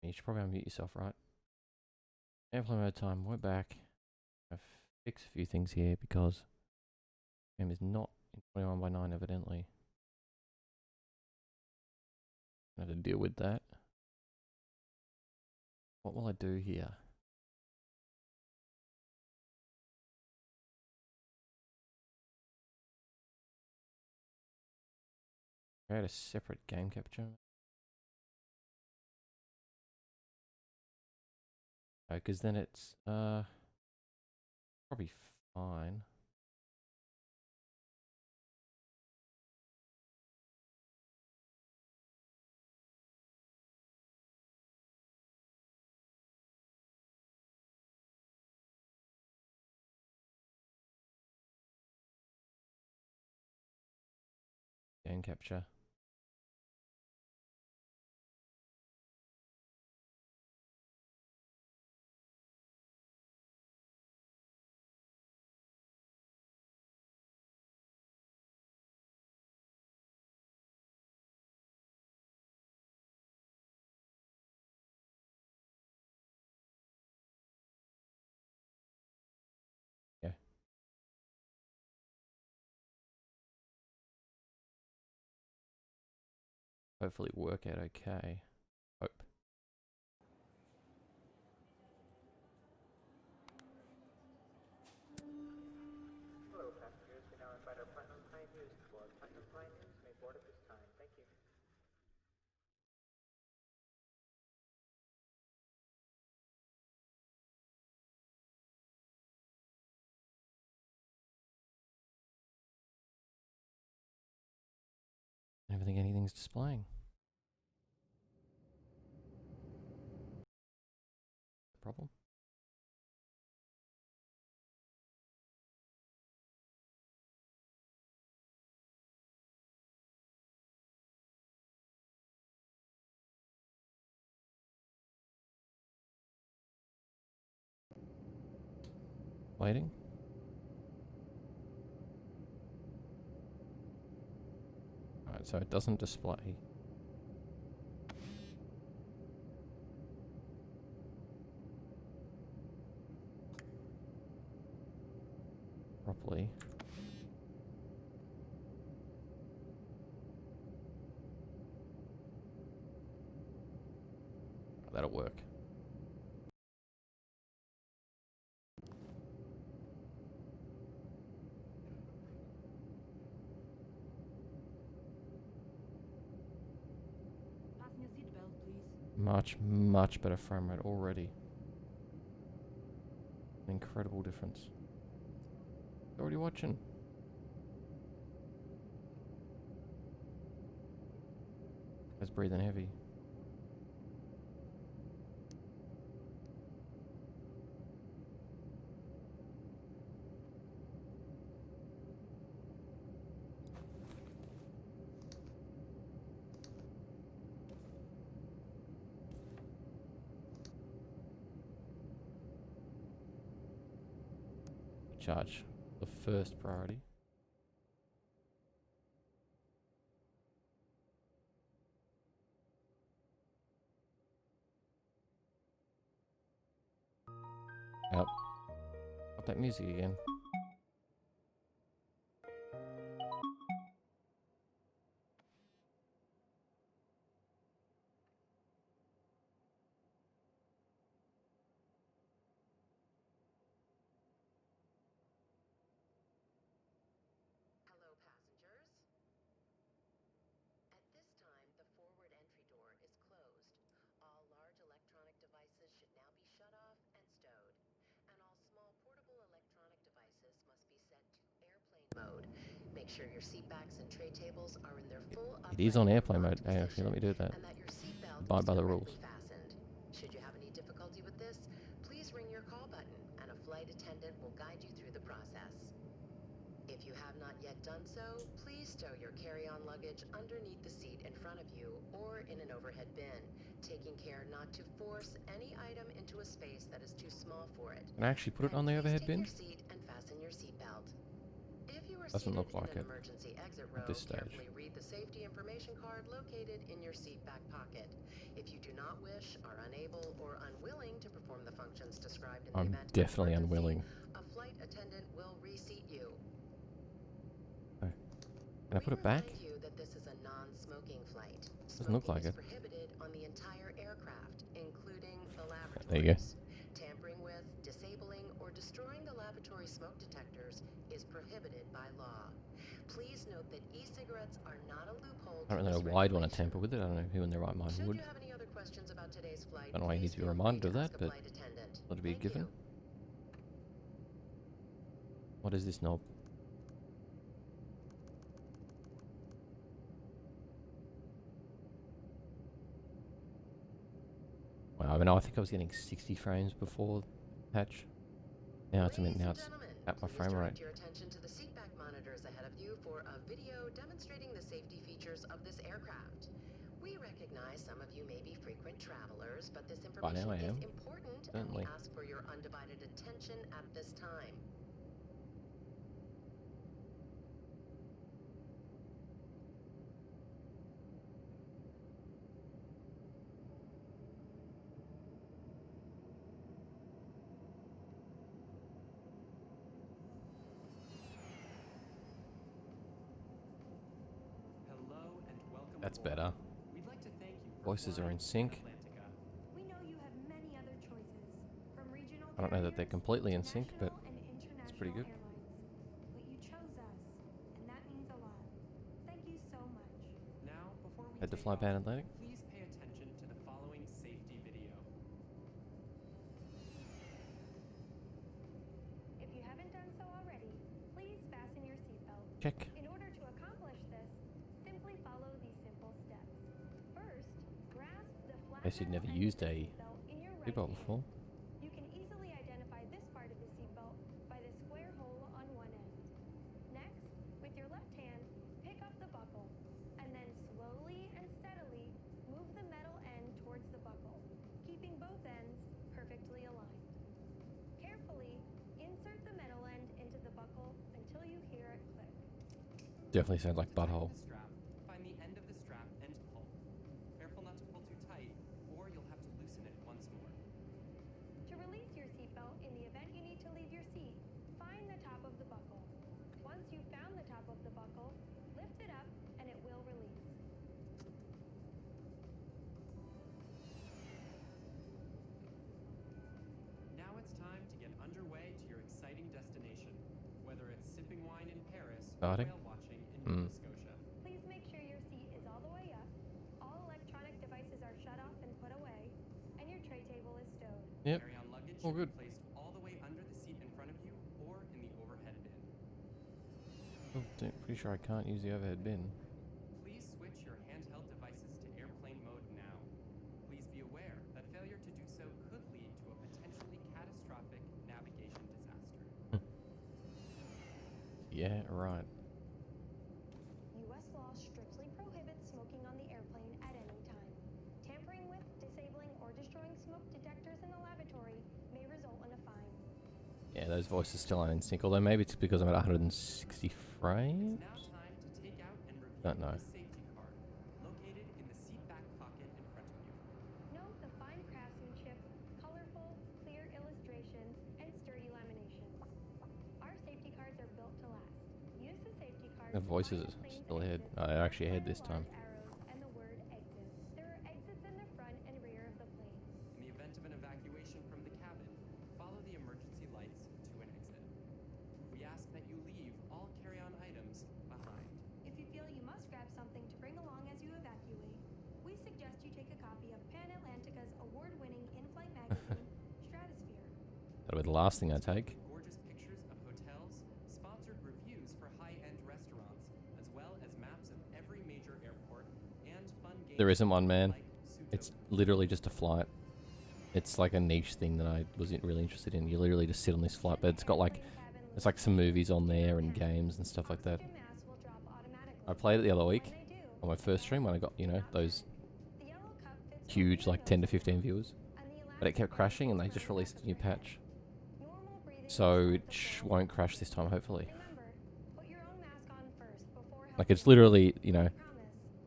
You should probably unmute yourself, right? Airplay mode time. We're back. I've fixed a few things here because the game is not in 21:9 evidently. I have to deal with that. What will I do here? Create a separate game capture. Oh, because then it's probably fine. Game capture. Yeah. Hopefully work out okay. Hope. Hello, passengers. We now invite our Platinum Pioneers to board. Platinum Pioneers may board at this time. Thank you. I never think anything's displaying. Problem? Waiting? Alright, so it doesn't display. Properly. That'll work. Fasten your seatbelt, please. Much better frame rate already. An incredible difference. Already watching. It's breathing heavy. Charge. The first priority. Yep. Got that music again. Hello, passengers. At this time, the forward entry door is closed. All large electronic devices should now be shut off and stowed. And all small portable electronic devices must be set to airplane mode. Make sure your seat backs and tray tables are in their full It is on upright and airplane mode. locked Hey, actually, let me position, do that. and that your seatbelt Abide is by the correctly rules. fastened. Should you have any difficulty with this, please ring your call button, and a flight attendant will guide you through the process. If you have not yet done so, please stow your carry-on luggage underneath the seat in front of you or in an overhead bin, taking care not to force any item into a space that is too small for it. Can I actually put it And on the please overhead take bin? your seat and fasten your seatbelt. If you are Doesn't seated look in like an it emergency exit at row, this stage. carefully read the safety information card located in your seat back pocket. If you do not wish, are unable, or unwilling to perform the functions described in the I'm event of definitely emergency, unwilling. a flight attendant will reseat you. Oh. Can I put We it back? remind you that this is a non-smoking flight. Doesn't look Smoking like is it. prohibited on the entire aircraft, including the There you go. lavatories. Tampering with, disabling, or destroying the lavatory smoke detectors is prohibited by law. Please note that e-cigarettes are not a loophole I don't to really know this why I'd want to regulation. tamper with it. I don't know who in their right mind Should would. you have any other questions about today's flight, I don't know why you need please to be feel free reminded to of that, ask a but flight attendant. let it be a Thank given. you. What is this knob? Wow, I think I was getting 60 frames before patch. Now it's Ladies now and it's gentlemen, at my please frame rate. direct your attention to the seatback monitors ahead of you for a video demonstrating the safety features of this aircraft. We recognize some of you may be frequent travelers, but this By information now I is am. important and we Certainly. ask for your undivided attention at this time. Hello and welcome That's aboard. better. We'd like to thank you for Voices are flying in sync. Atlantica. We know you have many other choices, from regional I don't know that they're carriers completely to in sync, but national and it's pretty international good. airlines. But you chose us, and that means a lot. Thank you so much. Now, before we Had to take fly off, Pan Atlantic. please pay attention to the following safety video. If you haven't done so already, please fasten your seatbelt. Check. In order to accomplish this, simply follow these simple steps. First, grasp the flat Guess you'd metal never end used of the a seatbelt in your right seatbelt hand. before. You can easily identify this part of the seatbelt by the square hole on one end. Next, with your left hand, pick up the buckle, and then slowly and steadily move the metal end towards the buckle, keeping both ends perfectly aligned. Carefully insert the metal end into the buckle until you hear it click. Definitely sounds like To tighten butthole. the strap, find the end of the strap and pull. Careful not to pull too tight, or you'll have to loosen it once more. To release your seatbelt in the event you need to leave your seat, find the top of the buckle. Once you've found the top of the buckle, lift it up and it will release. Now it's time to get underway to your exciting destination, whether it's sipping wine in Paris or Starting. whale watching in Nova Scotia. Please make sure your seat is all the way up, all electronic devices are shut off and put away, and your tray table is stowed. Yep. Carry-on luggage All should good. be placed all the way under the seat in front of you or in the overhead bin. Oh, pretty sure I can't use the overhead bin. Please switch your handheld devices to airplane mode now. Please be aware that failure to do so could lead to a potentially catastrophic navigation disaster. Yeah, right. U.S. law strictly prohibits smoking on the airplane at any time. Tampering with, disabling, or destroying smoke detectors in the lavatory may result in a fine. Yeah, those voices still aren't in sync. Although maybe it's because I'm at 160 frames. It's now time to take out and review Don't know. the safety card located in the seat back pocket in front of you. Note the fine craftsmanship, colorful, clear illustrations, and sturdy laminations. Our safety cards are built to last. Use the safety card The to voices find the are plane's still ahead. exits They're actually ahead by the this time. large arrows and the word exit. There are exits in the front and rear of the plane. In the event of an evacuation from the cabin, follow the emergency lights to an exit. We ask that you leave all carry-on items behind. If you feel you must grab something to bring along as you evacuate, we suggest you take a copy of Pan Atlantica's award-winning in-flight magazine, Stratosphere. That'll be the last thing I take. Gorgeous pictures of hotels, sponsored reviews for high-end restaurants, as well as maps of every major airport, and fun games. There isn't one, man. like Sudoku. It's literally just a flight. It's like a niche thing that I wasn't really interested in. You literally just sit on this flight, but it's got like, there's like some movies on there and games and stuff like that. Oxygen masks will drop automatically. I played it the other week When they do, on my first stream when I got, you know, those the yellow cup fits huge only like the 10 to nose 15 hole, viewers. and the But it kept elastic crashing and band they just goes around the released back a new of your head. patch. Normal breathing So will it start the flow. won't crash this time, hopefully. Remember, put your own Like it's literally, you know, Promise,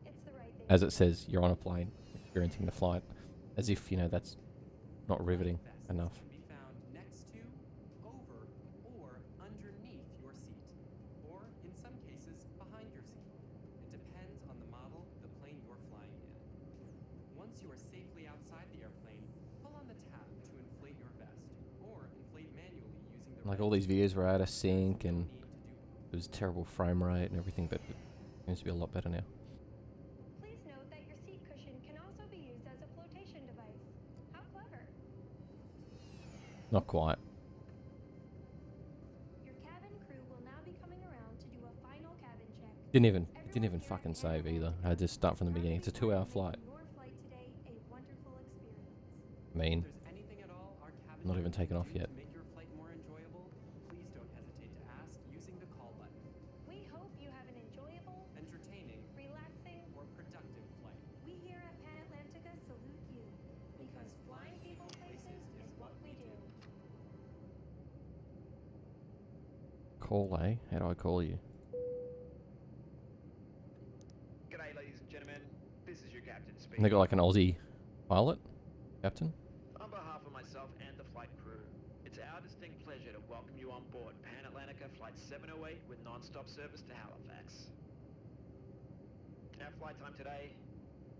it's the right thing. as it says, you're on a plane experiencing the flight, as if, you know, that's not riveting Vests enough. can be found next to, over, or underneath your seat, or in some cases behind your seat. It depends on the model of the plane you're flying in. Once you are safely outside the airplane, pull on the tab to inflate your vest, or inflate manually using the Like red all these videos were out of You sync don't and need to do it was terrible frame rate and everything, but it seems to be a lot better now. Please note that your seat cushion can also be used as a flotation device. How clever. Not quite. Your cabin crew will now be coming around to do a final cabin check. It didn't even Everyone here fucking at save Airplay either. is I had to start from the beginning. It's a incredibly 2-hour proud flight. of making your flight today a wonderful experience. I mean, If there's anything at all our cabin not crew even can taken off do yet. to make your flight more enjoyable, please don't hesitate to ask using the call button. We hope you have an enjoyable, Entertaining, relaxing. or productive flight. We here at Pan Atlantica salute you because flying people places is what we do. Call, eh? How do I call you? G'day, ladies and gentlemen. This is your captain And speaking. they got like an Aussie pilot, captain. On behalf of myself and the flight crew, it's our distinct pleasure to welcome you on board Pan Atlantica Flight 708 with non-stop service to Halifax. Our flight time today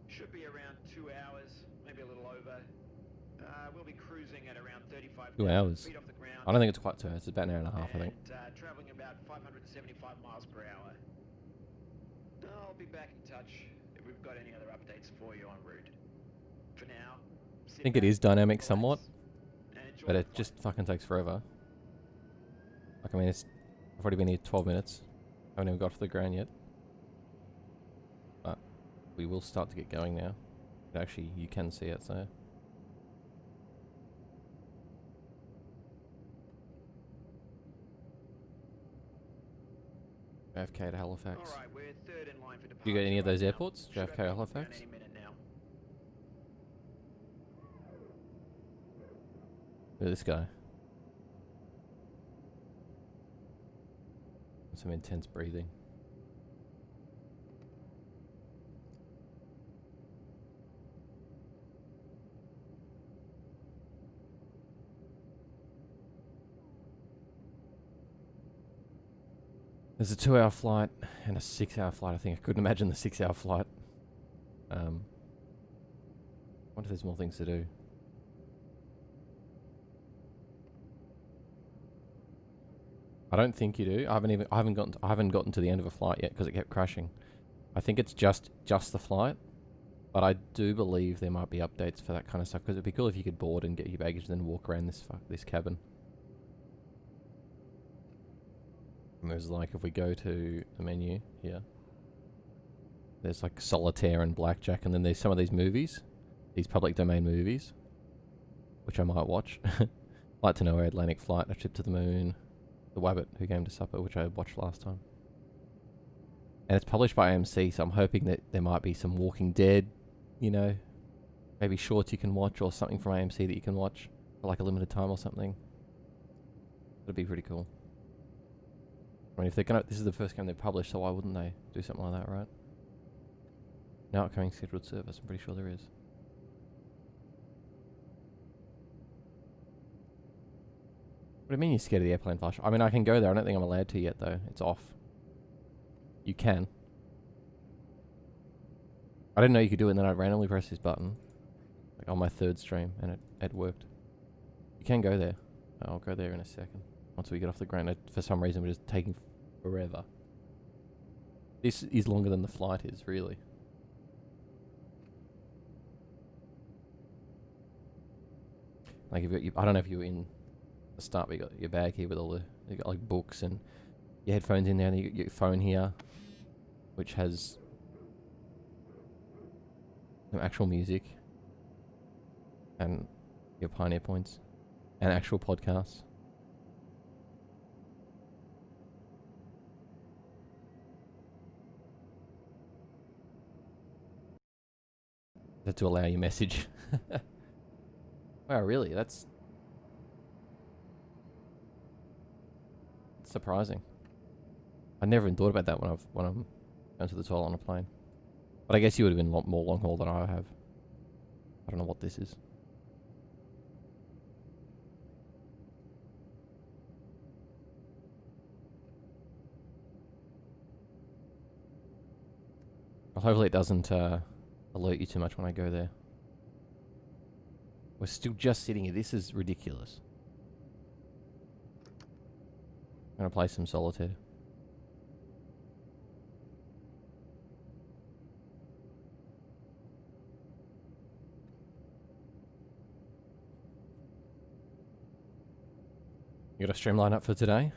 should be around 2 hours, maybe a little over. We'll be cruising at around 35,000 2 hours. feet off the ground. I don't think it's quite 2 hours. It's about an hour and a half, I think. And traveling about 575 miles per hour. I'll be back in touch if we've got any other updates for you en route. For now, I think it is dynamic somewhat, enjoy but the it flight. just fucking takes forever. Like, I mean, I've already been here 12 minutes. I haven't even got off the ground yet. But we will start to get going now. Actually, you can see it, so. JFK to Halifax. All right, we're third in line for departure. Do you go to any of right those now. airports? Should JFK, have around Halifax? any minute now. Look at this guy. Some intense breathing. There's a 2-hour flight and a 6-hour flight. I think I couldn't imagine the 6-hour flight. Wonder if there's more things to do. I don't think you do. I haven't gotten to the end of a flight yet because it kept crashing. I think it's just the flight, but I do believe there might be updates for that kind of stuff because it'd be cool if you could board and get your baggage and then walk around this cabin. And there's like, if we go to the menu here, there's like solitaire and blackjack, and then there's some of these movies, these public domain movies, which I might watch. Like to Know Where, Atlantic Flight, A Trip to the Moon, The Wabbit Who Came to Supper, which I watched last time. And it's published by AMC, so I'm hoping that there might be some Walking Dead, you know, maybe shorts you can watch or something from AMC that you can watch for like a limited time or something. That'd be pretty cool. I mean, if they're gonna, this is the first game they've published, so why wouldn't they do something like that, right? No upcoming scheduled service, I'm pretty sure there is. What do you mean you're scared of the airplane flash? I mean, I can go there. I don't think I'm allowed to yet, though. It's off. You can. I didn't know you could do it, and then I randomly pressed this button, like on my third stream, and it worked. You can go there. I'll go there in a second. Once we get off the ground, for some reason, we're just taking forever. This is longer than the flight is, really. Like, if you, I don't know if you were in the start, but you got your bag here with all you got like books and your headphones in there, and you got your phone here, which has some actual music, and your Pioneer points, and actual podcasts. That to allow your message. Wow, really? That's surprising. I never even thought about that when I'm Going to the toilet on a plane. But I guess you would have been a lot more long haul than I have. I don't know what this is. Well, hopefully it doesn't alert you too much when I go there. We're still just sitting here. This is ridiculous. I'm gonna play some solitaire. You got a stream line up for today?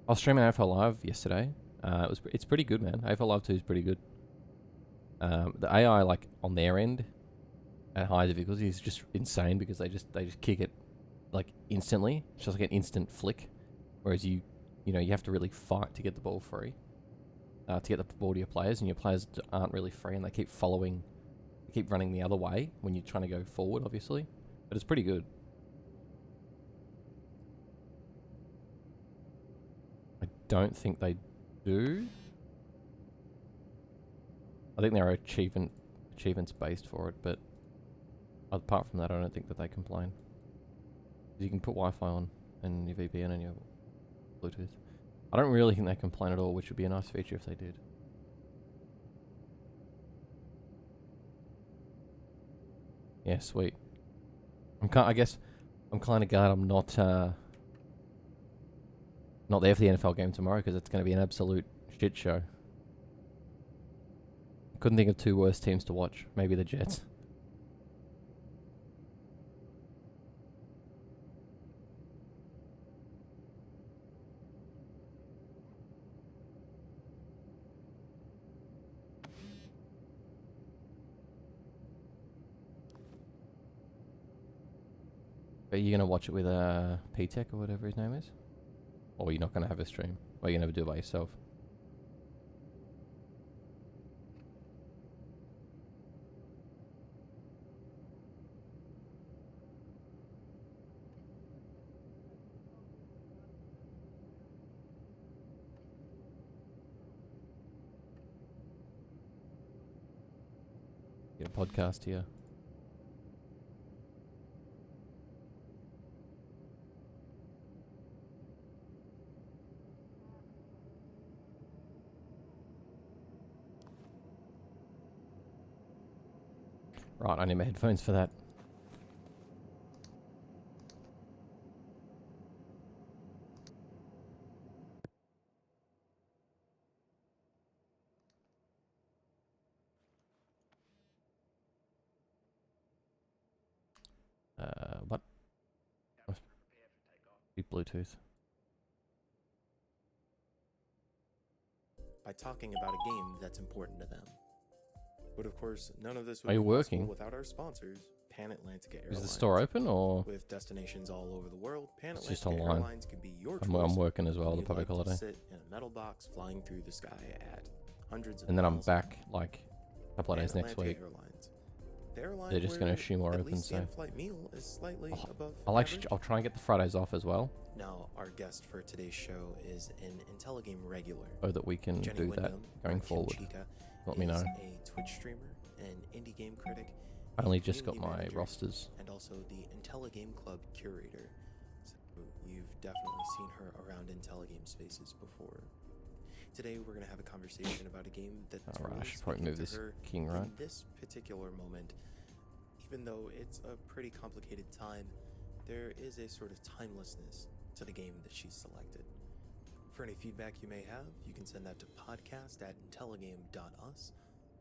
I was streaming AFL Live yesterday. It's pretty good, man. AFL Live 2 is pretty good. The AI, like, on their end, at high difficulty, is just insane because they just kick it, like, instantly. It's just like an instant flick. Whereas you have to really fight to get the ball free. To get the ball to your players, and your players aren't really free, and they keep running the other way when you're trying to go forward, obviously. But it's pretty good. I don't think they do. I think there are achievements based for it, but apart from that, I don't think that they complain. You can put Wi-Fi on and your VPN and your Bluetooth. I don't really think they complain at all, which would be a nice feature if they did. Yeah, sweet. I guess I'm kind of glad I'm not there for the NFL game tomorrow, because it's going to be an absolute shit show. Couldn't think of two worse teams to watch. Maybe the Jets. Are you going to watch it with P-Tech or whatever his name is? Or you're not going to have a stream? Or you're going to do it by yourself? Get a podcast here. Right, I need my headphones for that. What? Be Bluetooth. By talking about a game that's important to them. But of course, none of this would Are you be possible working? without our sponsors, Pan Atlantica Airlines. Is the store open, or With destinations all over the world, Pan it's just Atlantica online? Airlines can be your I'm choice. working as well, when the you'd public like to holiday. sit in a metal box flying through the sky at hundreds of And then I'm miles. back like a couple of Pan days next Atlantica week. Airlines. The airline They're just going to where assume we're at open, least the so in-flight meal is slightly above I'll average. try and get the Fridays off as well, Now, our guest for today's show is an IntelliGame regular. so that we can Jenny do that Wyndham, going or Kim forward. Chica, Let me know. is a Twitch streamer, an indie game critic, I a only just got community my manager, rosters. and also the IntelliGame Club curator. So you've definitely seen her around IntelliGame spaces before. Today we're going to have a conversation about a game that's Alright, I really should probably speaking move to this her king, right? in this particular moment. Even though it's a pretty complicated time, there is a sort of timelessness to the game that she's selected. For any feedback you may have, you can send that to podcast@intelligame.us.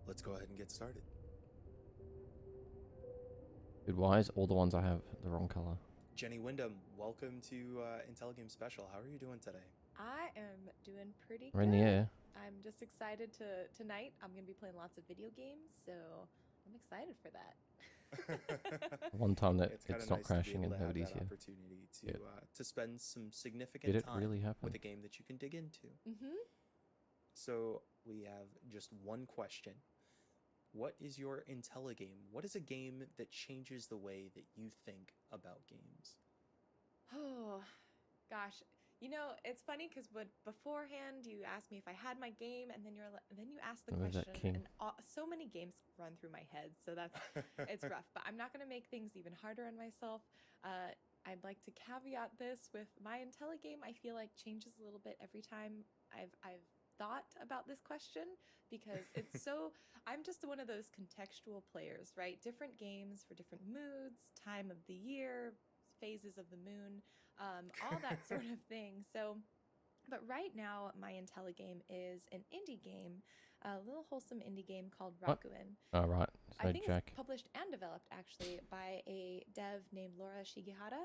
Let's go ahead and get started. Dude, why is all the ones I have the wrong color? Jenny Wyndham, welcome to IntelliGame Special. How are you doing today? I am doing pretty We're good. in the air. I'm just excited tonight. I'm going to be playing lots of video games, so I'm excited for that. One time that It's kinda it's not nice to be crashing able and to have nobody's that here. opportunity to Yep. to spend some significant Did it time really happen? with a game that you can dig into. Mm-hmm. So we have just one question. What is your IntelliGame? What is a game that changes the way that you think about games? Oh, gosh. You know, it's funny because beforehand you asked me if I had my game, and then then you asked the Where's that question, king? and so many games run through my head, so that's it's rough. But I'm not going to make things even harder on myself. I'd like to caveat this with my IntelliGame. I feel like changes a little bit every time I've thought about this question because it's so. I'm just one of those contextual players, right? Different games for different moods, time of the year, phases of the moon, all that sort of thing. So, but right now, my IntelliGame is an indie game, a little wholesome indie game called What? Rakuen. Oh, right. So I think Jack. it's published and developed actually by a dev named Laura Shigihara,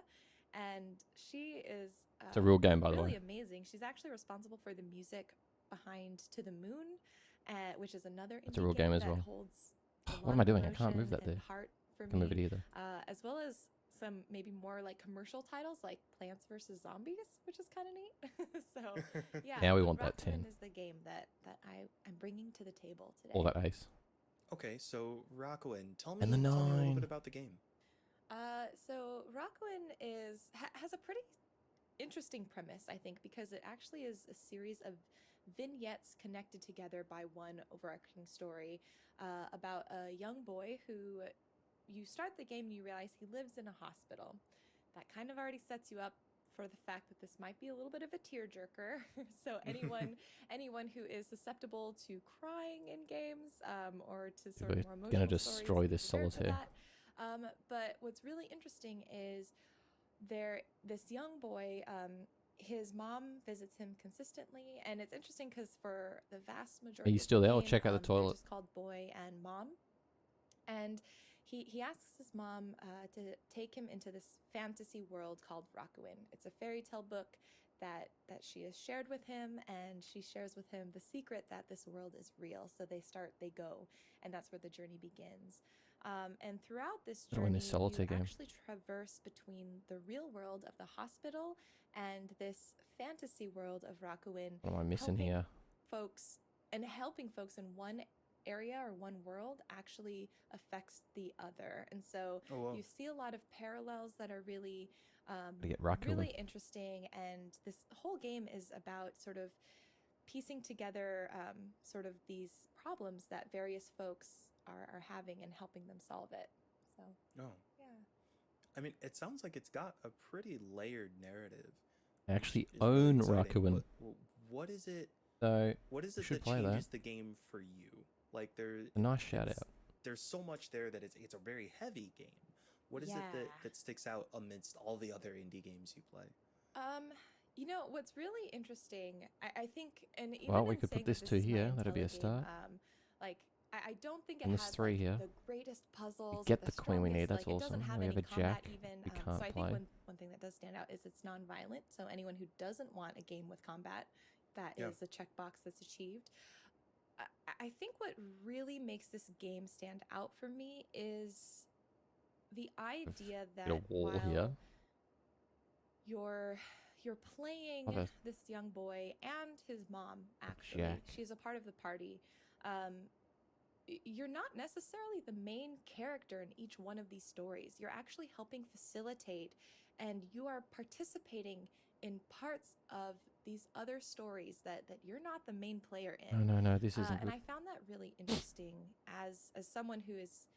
and she is It's a real game, by the really way. amazing. She's actually responsible for the music behind To the Moon, which is another It's a indie real game as that well. holds a What lot am I of doing? I can't emotion move that and there. heart for Can't move it me, either. as well as some maybe more like commercial titles like Plants vs Zombies, which is kind of neat. So yeah, Now we but want that Rakuen 10. is the game that I'm bringing to the table today. All that ace. Okay, so Rakuen, tell me And the a little 9. bit about the game. So Rakuen has a pretty interesting premise, I think, because it actually is a series of vignettes connected together by one overarching story about a young boy who you start the game and you realize he lives in a hospital. That kind of already sets you up for the fact that this might be a little bit of a tearjerker. So anyone who is susceptible to crying in games or to sort We're of more emotional gonna stories, destroy be this prepared for solitaire. that. But what's really interesting is this young boy, his mom visits him consistently, and it's interesting because for the vast majority you of still the there? I'll game, check out the they're toilet. just called boy and mom. And he asks his mom to take him into this fantasy world called Rakuen. It's a fairy tale book that she has shared with him, and she shares with him the secret that this world is real. So they go, and that's where the journey begins. And throughout this I wanna win journey, this solitaire you game. actually traverse between the real world of the hospital and this fantasy world of Rakuen, What am I missing helping here? folks helping folks in one area or one world actually affects the other. And so Oh, wow. you see a lot of parallels that are really Gotta get Rakuen. really interesting. And this whole game is about sort of piecing together sort of these problems that various folks are having and helping them solve it. So Oh, yeah. I mean, it sounds like it's got a pretty layered narrative. I actually which is really own exciting, Rakuen. but what is it? So, What is we it should that play that. changes the game for you? Like a nice shout it's- out. there's so much there that it's a very heavy game. What is it Yeah. that sticks out amidst all the other indie games you play? You know what's really interesting, I think, and even Well, we in could put saying that this to is my here. That'd be a IntelliGame, start. like I don't think it And there's has 3 like, here. the greatest puzzles. get or the queen we need, strongest, that's like, It doesn't awesome. have We any have a combat jack even. we So can't I play. think one thing that does stand out is it's non-violent. So anyone who doesn't want a game with combat, that Yeah. is a checkbox that's achieved. I think what really makes this game stand out for me is the idea that Get a wall while here. you're playing Have a- this young boy and his mom, actually Jack. she's a part of the party. You're not necessarily the main character in each one of these stories. You're actually helping facilitate, and you are participating in parts of these other stories that you're not the main player in. No, this isn't And good. I found that really interesting as someone who is,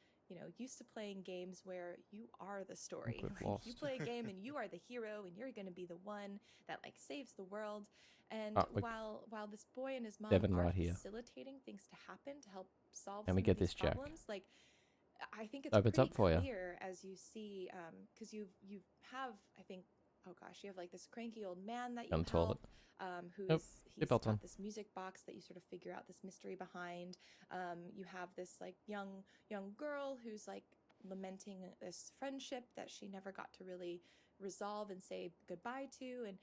used to playing games where you are the story. we've Like, you lost. play a game and you are the hero and you're going to be the one that like saves the world. And we- while this boy and his mom 7 are right here. facilitating things to happen to help solve And some we of get these this jack. problems, like I think it's Opens pretty up for ya. clear as you see, because you have, I think, oh gosh, you have like this cranky old man that you Down the toilet. help, who Nope. is Get he's belt got on. this music box that you sort of figure out this mystery behind. You have this like young girl who's like lamenting this friendship that she never got to really resolve and say goodbye to, and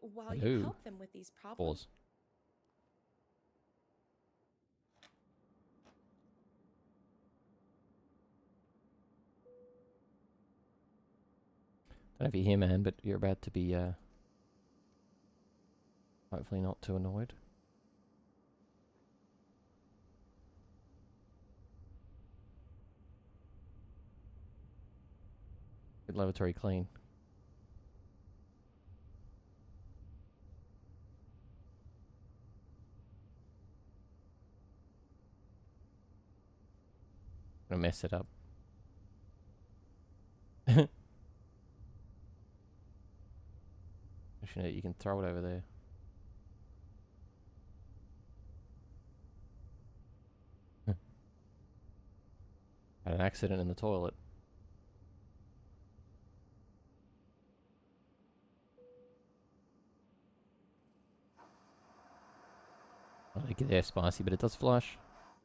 while you Hello. help them with these problems. Pause. Don't know if you're here, man, but you're about to be, hopefully not too annoyed. Good lavatory clean. Gonna mess it up. Actually, you can throw it over there. Had an accident in the toilet. I don't get air spicy, but it does flush.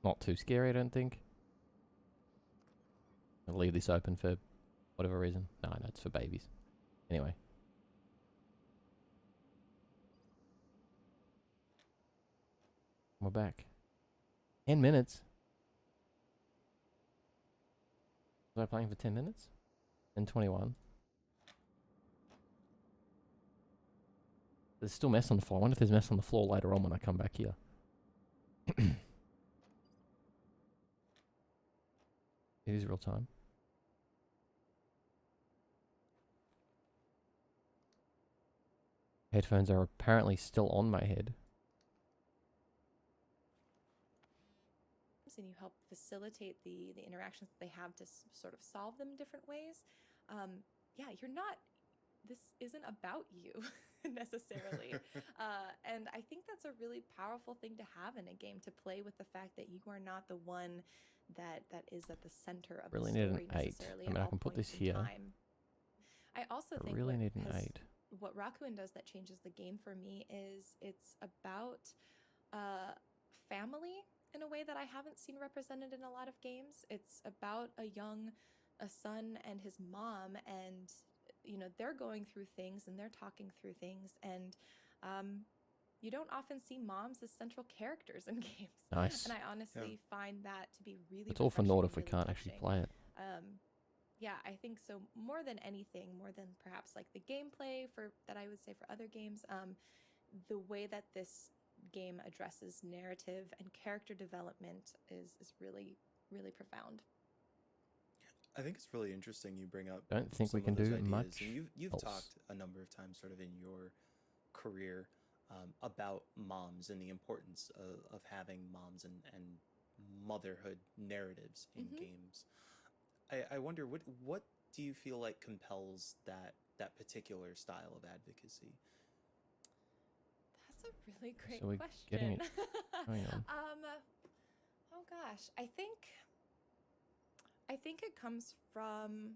Not too scary, I don't think. I'll leave this open for whatever reason. No, it's for babies. Anyway. We're back. 10 minutes? Was I playing for 10 minutes? And 21. There's still mess on the floor. I wonder if there's mess on the floor later on when I come back here. It is real time. Headphones are apparently still on my head. And you help facilitate the interactions that they have to sort of solve them in different ways. Yeah, you're not, this isn't about you necessarily. And I think that's a really powerful thing to have in a game, to play with the fact that you are not the one that is at the center of Really the need story an 8. necessarily I mean, at I all can put points this in here. time. I also think really what need an has- 8. what Rakuen does that changes the game for me is it's about family in a way that I haven't seen represented in a lot of games. It's about a son and his mom, and you know, they're going through things and they're talking through things, and you don't often see moms as central characters in games. Nice. And I honestly find that to be really It's all for refreshing naught and if we really can't actually touching. play it. Yeah, I think so. More than anything, more than perhaps like the gameplay that I would say for other games, the way that this game addresses narrative and character development is really, really profound. I think it's really interesting you bring up. Don't think we some can of those do ideas. much And you've else. talked a number of times, sort of in your career, about moms and the importance of having moms and motherhood narratives in games. I wonder what do you feel like compels that particular style of advocacy? That's a really great So we're question. getting it going on. Oh gosh, I think it comes from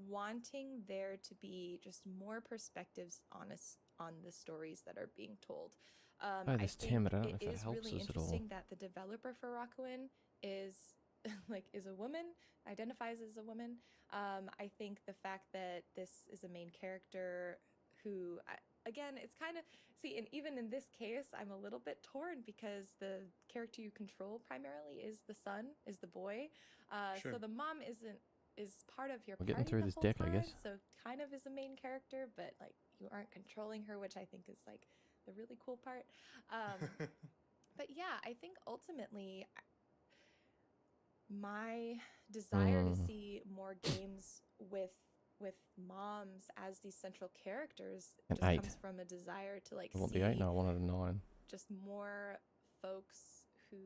wanting there to be just more perspectives on the stories that are being told. Oh, I there's think Tim, but I don't know if it that is helps really us at all. interesting that the developer for Rakuen is is a woman, identifies as a woman. I think the fact that this is a main character who, again, it's kind of, see, and even in this case, I'm a little bit torn because the character you control primarily is the son, is the boy. Sure. So the mom is part of your We're party getting through the this whole deck, time, I guess. so kind of is a main character, but like you aren't controlling her, which I think is like the really cool part. But yeah, I think ultimately my desire to see more games with moms as these central characters An just 8. comes from a desire to like I want see the 8? No, I wanted a 9. just more folks who,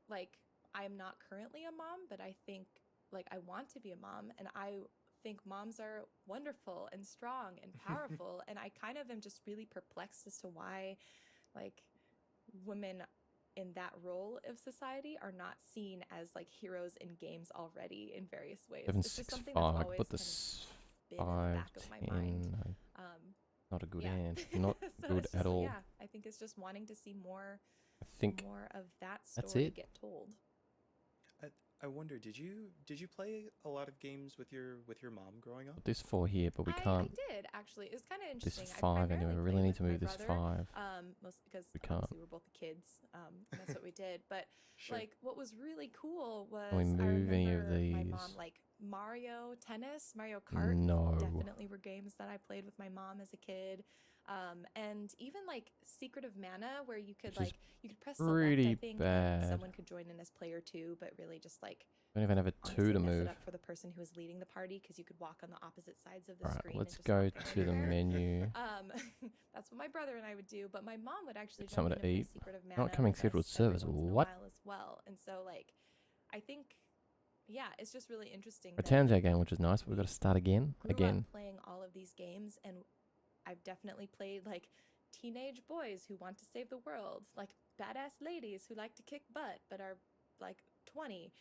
like, I'm not currently a mom, but I think like I want to be a mom, and I think moms are wonderful and strong and powerful, and I kind of am just really perplexed as to why like women in that role of society are not seen as like heroes in games already in various ways. 7, It's just 6, something 5. that's I could always put kind this of been in the 5, back of my mind. 10. Not a good Yeah. hand. Not So good it's at just, all. Yeah, I think it's just wanting to see more of that that's story it. get told. I wonder, did you play a lot of games with your mom growing up? Put this 4 here, but we I can't. did actually. It was kind of This interesting. 5 I anyway. We primarily really played need to with move my this brother, 5. Mostly because We can't. obviously we're both the kids. And that's what we did. But Sure. like, what was really cool was Can we move I any of remember my these? mom, like Mario Tennis, Mario Kart. No. Definitely were games that I played with my mom as a kid. And even like Secret of Mana, where you could Which is you could press select, I pretty think, bad. and someone could join in as player 2, but really just like Don't even have a 2 honestly to mess move. it up for the person who was leading the party, because you could walk on the opposite sides of the Alright, screen. let's and just go not go to the anywhere. menu. That's what my brother and I would do, but my mom would actually Get someone jump to in and eat. play Secret of Mana Not coming with scheduled us every service. once in a What? while as well. And so like, I think yeah, it's just really interesting. It that turns our game, which is nice, but we've got to start again. grew Again. up playing all of these games, and I've definitely played like teenage boys who want to save the world, like badass ladies who like to kick butt but are like 20,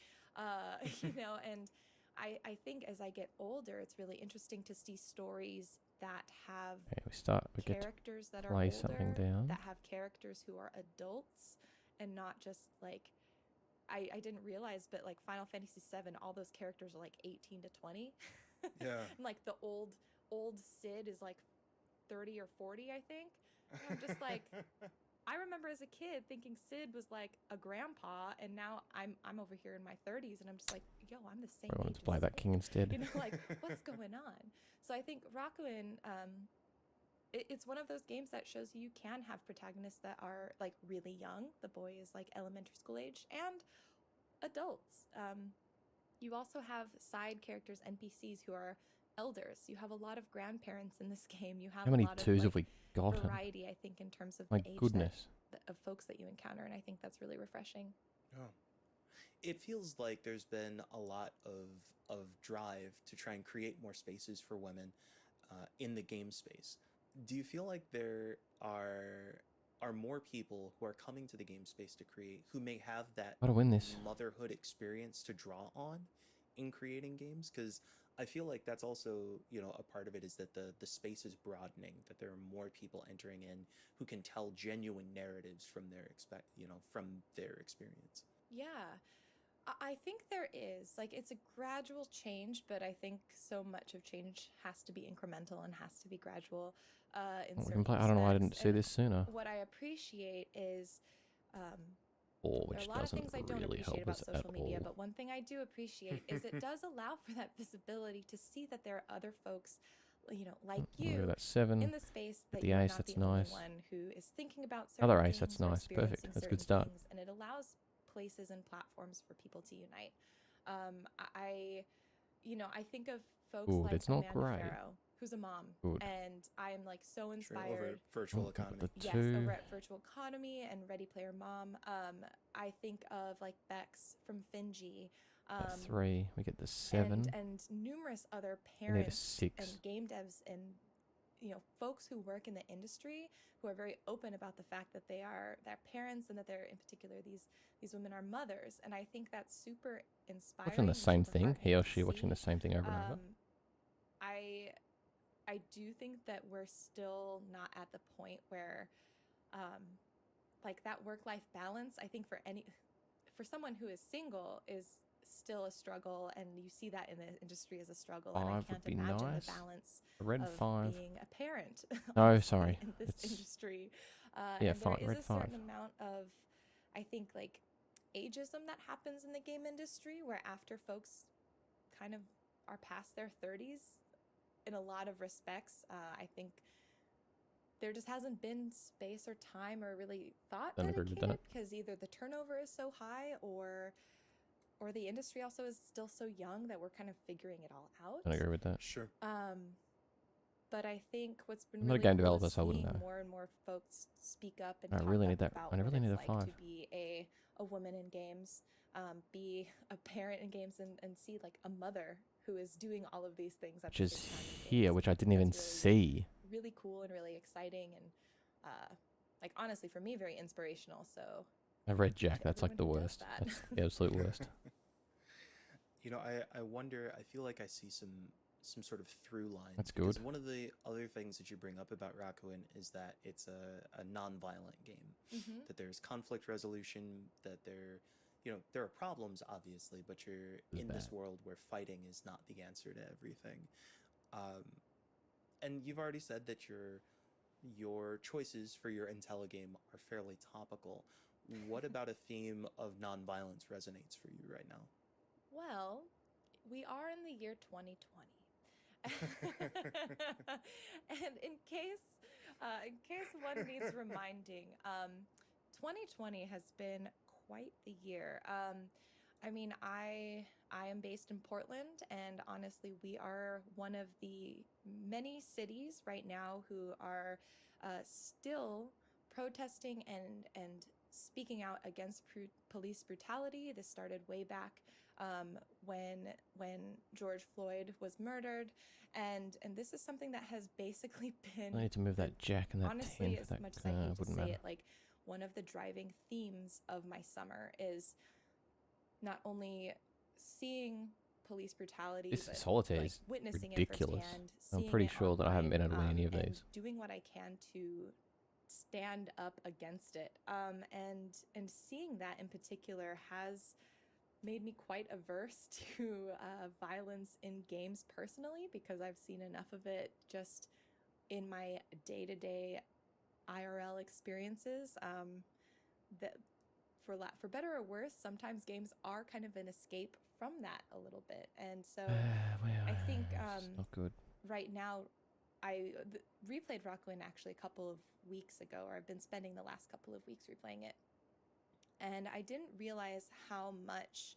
you know. And I think as I get older, it's really interesting to see stories that have Okay, we get to characters that are play older, something down. that have characters who are adults, and not just like I didn't realize, but like Final Fantasy VII, all those characters are like 18 to 20. Yeah. And like the old Sid is like 30 or 40, I think. And I'm just like, I remember as a kid thinking Sid was like a grandpa, and now I'm over here in my 30s, and I'm just like, yo, I'm the same I wanted age to play as that Sid. king instead. You know, like what's going on? So I think Rakuen, it's one of those games that shows you can have protagonists that are like really young. The boy is like elementary school age, and adults. You also have side characters, NPCs, who are elders. You have a lot of grandparents in this game. You have How many a lot twos of have like we gotten? variety, I think, in terms of My the age goodness. of folks that you encounter, and I think that's really refreshing. Oh. It feels like there's been a lot of drive to try and create more spaces for women in the game space. Do you feel like there are more people who are coming to the game space to create who may have that Gotta win this. motherhood experience to draw on in creating games? Because I feel like that's also, you know, a part of it is that the space is broadening, that there are more people entering in who can tell genuine narratives from from their experience. Yeah, I think there is. Like, it's a gradual change, but I think so much of change has to be incremental and has to be gradual in We certain can play. I don't know why I didn't respects. see And this sooner. what I appreciate is Or there are which a lot of doesn't things I don't really appreciate help about us at social media, all. but one thing I do appreciate is it does allow for that visibility to see that there are other folks, you know, like Look at you that 7. in the space, that the you're ace, not that's the only nice. one who is thinking about certain Another ace, things that's or nice. Perfect. experiencing That's a certain good start. things, and it allows places and platforms for people to unite. You know, I think of folks Ooh, like that's not Amanda great. Farrow, who's a mom, Good. and I am like so Sure, inspired. over virtual Oh, economy. the Yes, 2. over at Virtual Economy and Ready Player Mom. I think of like Bex from Finji. The 3. We get the 7. And numerous other We need a parents 6. and game devs and, you know, folks who work in the industry who are very open about the fact that they're parents, and that they're, in particular, these women are mothers. And I think that's super inspiring. Watching the and same super thing. heartening He or to she watching the see. same thing over and over. I do think that we're still not at the point where like that work-life balance, I think for someone who is single, is still a struggle, and you see that in the industry as a struggle. And I 5 can't would be imagine nice. the balance Red of 5. being a parent. No, honestly, sorry. in this It's industry. yeah, And there is red a 5. certain amount of, I think, like ageism that happens in the game industry, where after folks kind of are past their 30s, in a lot of respects, I think there just hasn't been space or time or really thought Don't agree with dedicated, that. because either the turnover is so high, or the industry also is still so young that we're kind of figuring it all out. Don't agree with that. Sure. But I think what's been I'm not a really game cool developer, is so I wouldn't seeing know. more and more folks speak up and I talk really up need that. about I really what need it's a like 5. to be a woman in games, be a parent in games, and see like a mother who is doing all of these things at Which the is same time in here, games. which I I think didn't even that's really, see. really cool and really exciting, and like honestly for me very inspirational. So A red jack. That's like the everyone who does worst. that. That's the absolute worst. You know, I wonder, I feel like I see some sort of through lines. That's Because good. one of the other things that you bring up about Rakuen is that it's a non-violent game. Mhm. That there's conflict resolution, that there are problems, obviously, but you're It's in this bad. world where fighting is not the answer to everything. Um, and you've already said that your choices for your Intelligame are fairly topical. What about a theme of nonviolence resonates for you right now? Well, we are in the year 2020. And in case one needs reminding, 2020 has been quite the year. I mean, I am based in Portland, and honestly, we are one of the many cities right now who are still protesting and speaking out against police brutality. This started way back when George Floyd was murdered, and this is something that has basically been. I need to move that jack and that Honestly, 10 for as that much as I hate to wouldn't say matter. it, like one of the driving themes of my summer is not only seeing police brutality, This but solitaire like is witnessing ridiculous. it firsthand. I'm Seeing pretty it sure that I haven't been able to win any of and these. doing what I can to stand up against it. And seeing that in particular has made me quite averse to violence in games personally, because I've seen enough of it just in my day-to-day IRL experiences. That for better or worse, sometimes games are kind of an escape from that a little bit. And so I think it's not good. right now, I replayed Rockwind actually a couple of weeks ago, or I've been spending the last couple of weeks replaying it. And I didn't realize how much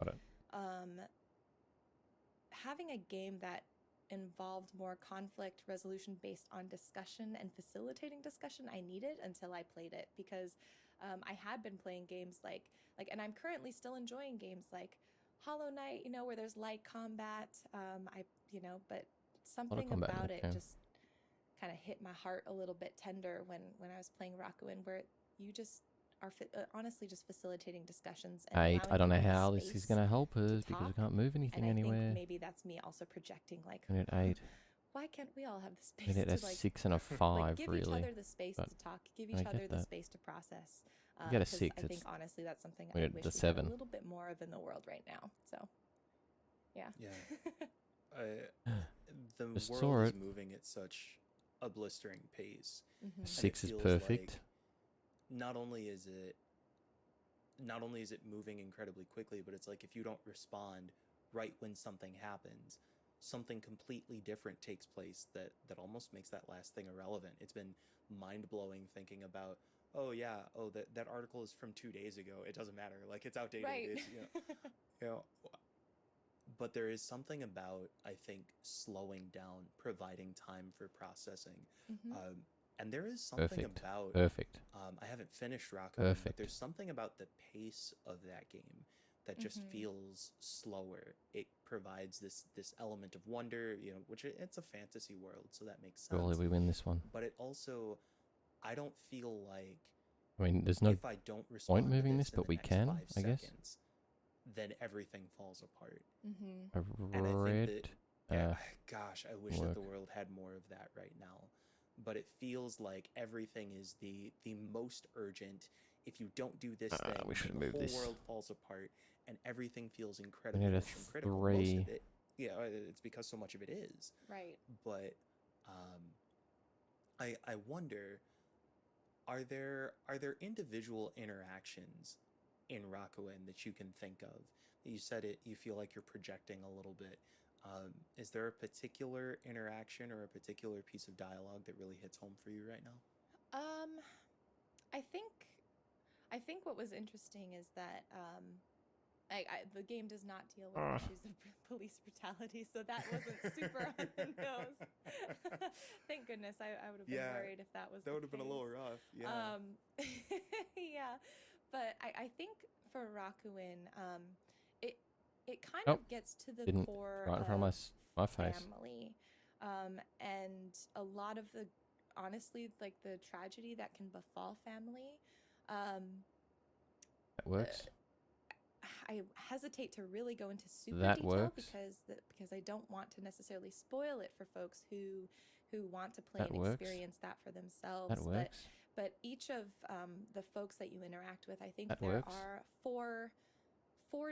having a game that involved more conflict resolution based on discussion and facilitating discussion I needed until I played it, because I had been playing games like and I'm currently still enjoying games like Hollow Knight, you know, where there's light combat. But something combat in about that it game. just kind of hit my heart a little bit tender when I was playing Rockwind, where you just are honestly just facilitating discussions and 8. I don't know allowing people how the this is space going to help us to because we talk. can't move anything And I anywhere. think maybe that's me also projecting, like, Minute 8. why can't we all have the space Minute to a like 6 and a 5, like give really. each other the space but to talk, give I each other get the that. space to process. You get a 'Cause 6, I think it's honestly that's something I we're at wish the we 7. had a little bit more of in the world right now. So, yeah. The Just world saw is it. moving at such a blistering pace. Mhm. and 6 it is feels perfect. like not only is it moving incredibly quickly, but it's like if you don't respond right when something happens, something completely different takes place that almost makes that last thing irrelevant. It's been mind-blowing thinking about, oh yeah, that article is from 2 days ago. It doesn't matter. Like, it's outdated. Right. It's, you know, but there is something about, I think, slowing down, providing time for processing. Mhm. And there is something Perfect. about Perfect. I haven't finished Rockwind, but Perfect. there's something about the pace of that game that just Mhm. feels slower. It provides this element of wonder, which it's a fantasy world, so that makes sense. Surely we win this one. But it also, I don't feel like I mean, there's no if I don't respond point moving to this, in but the we next can, 5 I guess. seconds, then everything falls apart. Mhm. A And I red. think that, gosh, I wish that the world had more of that right now. But it feels like everything is the most urgent. If you don't do this thing, we should the move whole this. world falls apart, and everything feels incredibly need a mission critical. Most 3. of it, it's because so much of it is. Right. But I wonder, are there individual interactions in Rockawin that you can think of? You said it. You feel like you're projecting a little bit. Is there a particular interaction or a particular piece of dialogue that really hits home for you right now? I think what was interesting is that the game does not deal with issues of police brutality, so that wasn't super on the nose. Thank goodness. I would have been worried if that was. That would have been a little rough. Yeah. Yeah, but I think for Rakuin, it kind of gets to the core right in front of my face. family, and a lot of the, honestly, like the tragedy that can befall family. That works. I hesitate to really go into super That detail works. because I don't want to necessarily spoil it for folks who want to play That and works. experience that for themselves. That works. But each of the folks that you interact with, I think That there works. are four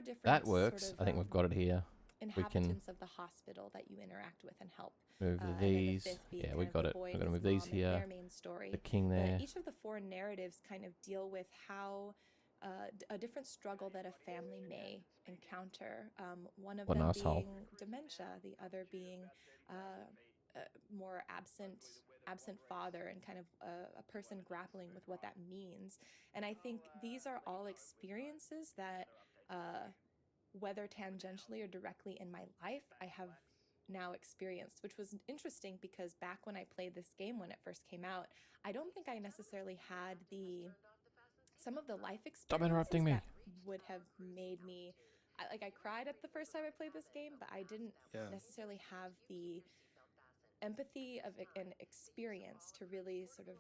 different. That works. Sort of, I think we've got it here. inhabitants of the hospital that you interact with and help. Move And then the these. fifth being Yeah, kind we of got the it. boy We're and going to his move these mom and here. their main story. The king But there. each of the 4 narratives kind of deal with how a different struggle that a family may encounter. One of What an them asshole. being dementia, the other being more absent father, and kind of a person grappling with what that means. And I think these are all experiences that, whether tangentially or directly in my life, I have now experienced, which was interesting because back when I played this game when it first came out, I don't think I necessarily had some of the life experiences Stop interrupting me. that would have made me, I cried at the first time I played this game, but I didn't Yeah. necessarily have the empathy of an experience to really sort of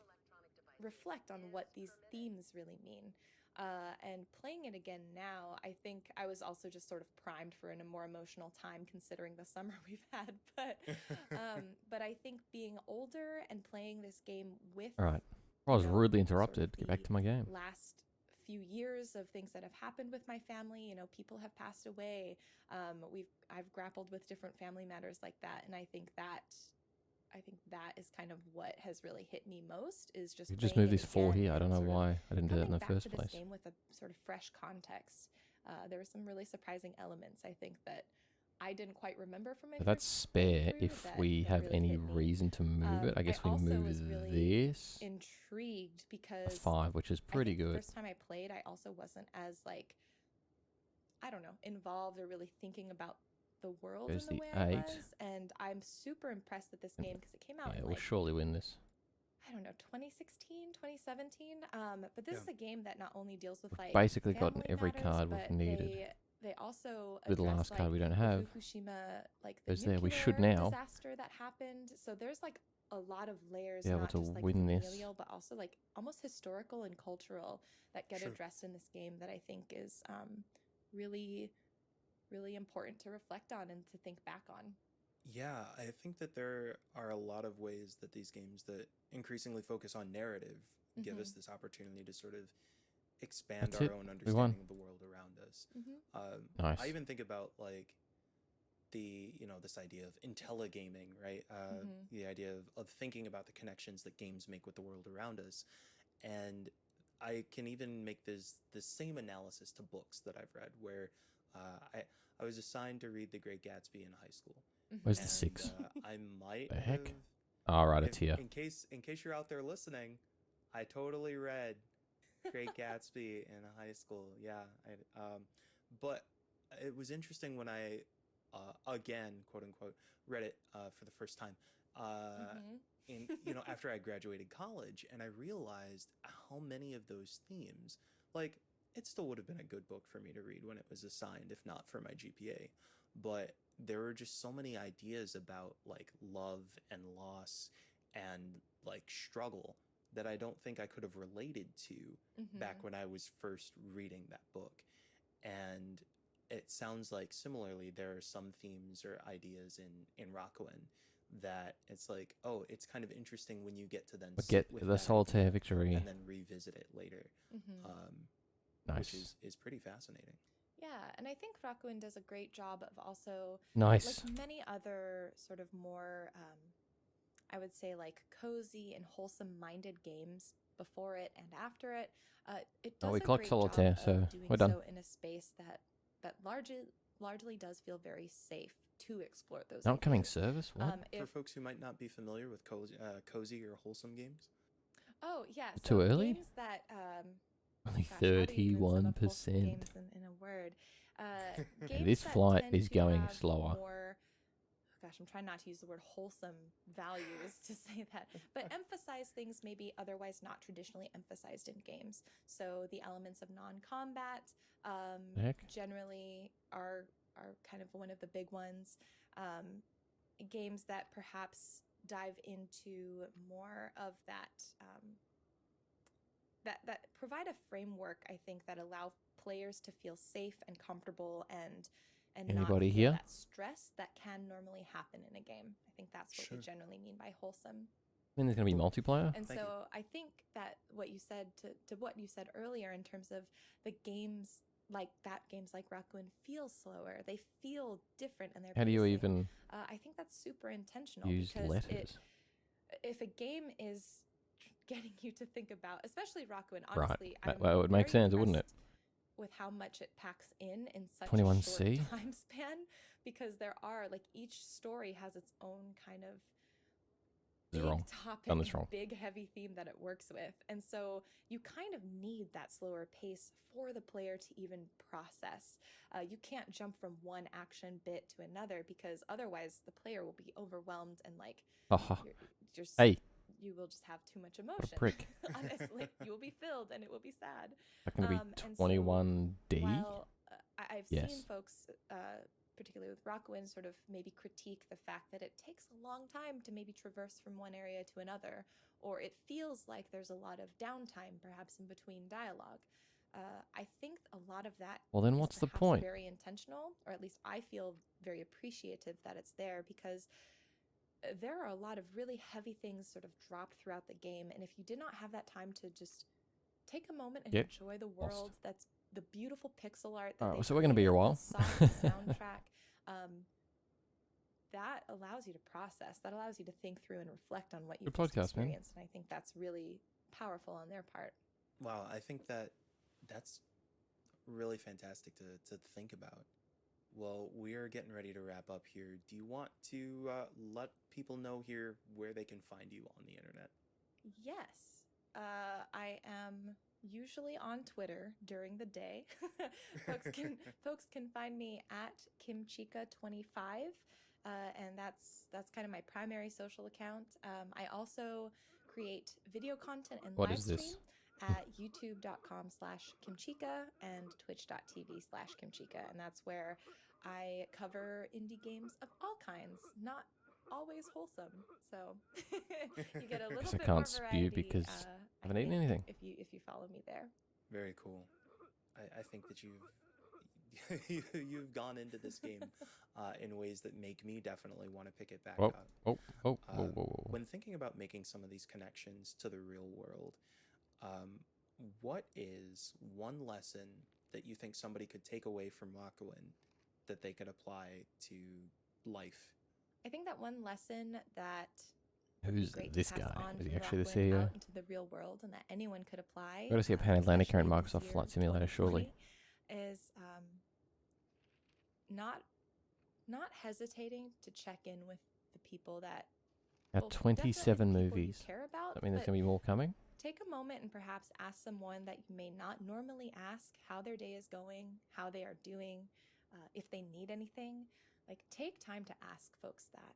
reflect on what these themes really mean. And playing it again now, I think I was also just sort of primed for a more emotional time considering the summer we've had. But I think being older and playing this game with All right. I was know, rudely sort of interrupted. Get back the to my game. last few years of things that have happened with my family. People have passed away. I've grappled with different family matters like that, and I think that is kind of what has really hit me most is just You just playing move it these 4 again here. I don't and know sort of why I didn't do that in coming the back first to this place. game with a sort of fresh context. There were some really surprising elements, I think, that I didn't quite remember from my So that's first spare playthrough if that- we that have really any hit me. reason to move it. I guess we also move was really this. intrigued A because 5, which is pretty I think the good. first time I played, I also wasn't as I don't know, involved or really thinking about the world There's in the the way I 8. was. And I'm super impressed with this game because it came out Yeah, in we'll surely win this. I don't know, 2016, 2017. But this is a game that not only deals with We've basically gotten family every matters, card we've but needed. they also With the address last card we don't the have. Fukushima, the Goes there. We should nuclear now disaster that happened. So there's a lot of layers, be able not to just win this. familial, but also almost historical and cultural that get Sure. addressed in this game that I think is really, really important to reflect on and to think back on. Yeah, I think that there are a lot of ways that these games that increasingly focus on narrative give us this opportunity to sort of expand That's our it. own We won. understanding of the world around us. Nice. I even think about this idea of intelligaming, right? The idea of thinking about the connections that games make with the world around us. And I can even make this same analysis to books that I've read, where I was assigned to read The Great Gatsby in high school. Where's the And, 6? I might The heck? have, All right, it's if- here. in case you're out there listening, I totally read Great Gatsby in high school. Yeah, but it was interesting when I again, quote unquote, read it for the first time. In after I graduated college, and I realized how many of those themes, it still would have been a good book for me to read when it was assigned, if not for my GPA. But there were just so many ideas about love and loss and struggle that I don't think I could have related to back when I was first reading that book. And it sounds like similarly there are some themes or ideas in Rakuen that it's it's kind of interesting when you get to then But sit get with the that solitaire idea victory. and then revisit it later, Nice. which is pretty fascinating. Yeah, and I think Rakuen does a great job of also, Nice. like many other sort of more, I would say cozy and wholesome-minded games before it and after it. It does we a collect great solitaire, job so of doing we're done. so in a space that largely does feel very safe to explore those. Outcoming ideas. service? What? For folks who might not be familiar with cozy or wholesome games, Oh yeah, Too so early? games that Only gosh, how do you even sum up wholesome 31%. games in a word? Games This that flight tend is to going have slower. More, gosh, I'm trying not to use the word wholesome values to say that, but emphasize things maybe otherwise not traditionally emphasized in games. So the elements of non-combat Heck? generally are kind of one of the big ones. Games that perhaps dive into more of that that provide a framework, I think, that allow players to feel safe and comfortable and Anybody not feel here? that stress that can normally happen in a game. I think that's what Sure. we generally mean by wholesome. I mean, there's going to be multiplayer? And Thank you. so I think that what you said to what you said earlier in terms of the games like Rakuen feel slower. They feel different in their How do you pacing. even I think that's super intentional use because letters? if a game is getting you to think about, especially Rakuen, Right. honestly, That- I'm well, it would make very sense, wouldn't it? impressed with how much it packs in such a 21C? short time span, because there are each story has its own kind of This is big wrong. topic, Done this wrong. big heavy theme that it works with, and so you kind of need that slower pace for the player to even process. You can't jump from one action bit to another because otherwise the player will be overwhelmed and Haha. you're just Hey, you will just have too much what emotion. a prick. Honestly, you will be filled and it will be sad. That going to and be so 21D? While I've Yes. seen folks, particularly with Rockwind, sort of maybe critique the fact that it takes a long time to maybe traverse from one area to another, or it feels like there's a lot of downtime, perhaps in between dialogue. I think a lot of that Well, then is what's the perhaps point? very intentional, or at least I feel very appreciative that it's there, because there are a lot of really heavy things sort of dropped throughout the game, and if you did not have that time to just take a moment and Yep, enjoy the lost. world, that's the beautiful pixel art that Alright, they so we're going to be here a created, while. the soft soundtrack, that allows you to process, that allows you to think through and reflect on what you've Good just podcast, man. experienced, and I think that's really powerful on their part. Wow, I think that's really fantastic to think about. Well, we're getting ready to wrap up here. Do you want to let people know here where they can find you on the internet? Yes. I am usually on Twitter during the day. folks can find me at kimchica25, and that's kind of my primary social account. I also create video content and What live is this? stream at youtube.com/kimchica and twitch.tv/kimchica, and that's where I cover indie games of all kinds, not always wholesome. So you get a little Because I bit more can't spew variety. because I haven't eaten think, anything. if you follow me there. Very cool. I think that you've gone into this game in ways that make me definitely want to pick it back up. Whoa. When thinking about making some of these connections to the real world, what is one lesson that you think somebody could take away from Rockawin that they could apply to life? I think that one lesson that Who's great this to pass guy? on Is he from actually the Rockwind CEO? out into the real world, and that anyone could apply. Got to see a Pan Atlantica and especially in this Microsoft year, Flight Simulator, surely. 2020, is not hesitating to check in with the people that Now, 27 definitely people you movies. care about. I mean, there's but going to be more coming? take a moment and perhaps ask someone that you may not normally ask how their day is going, how they are doing, if they need anything. Like, take time to ask folks that,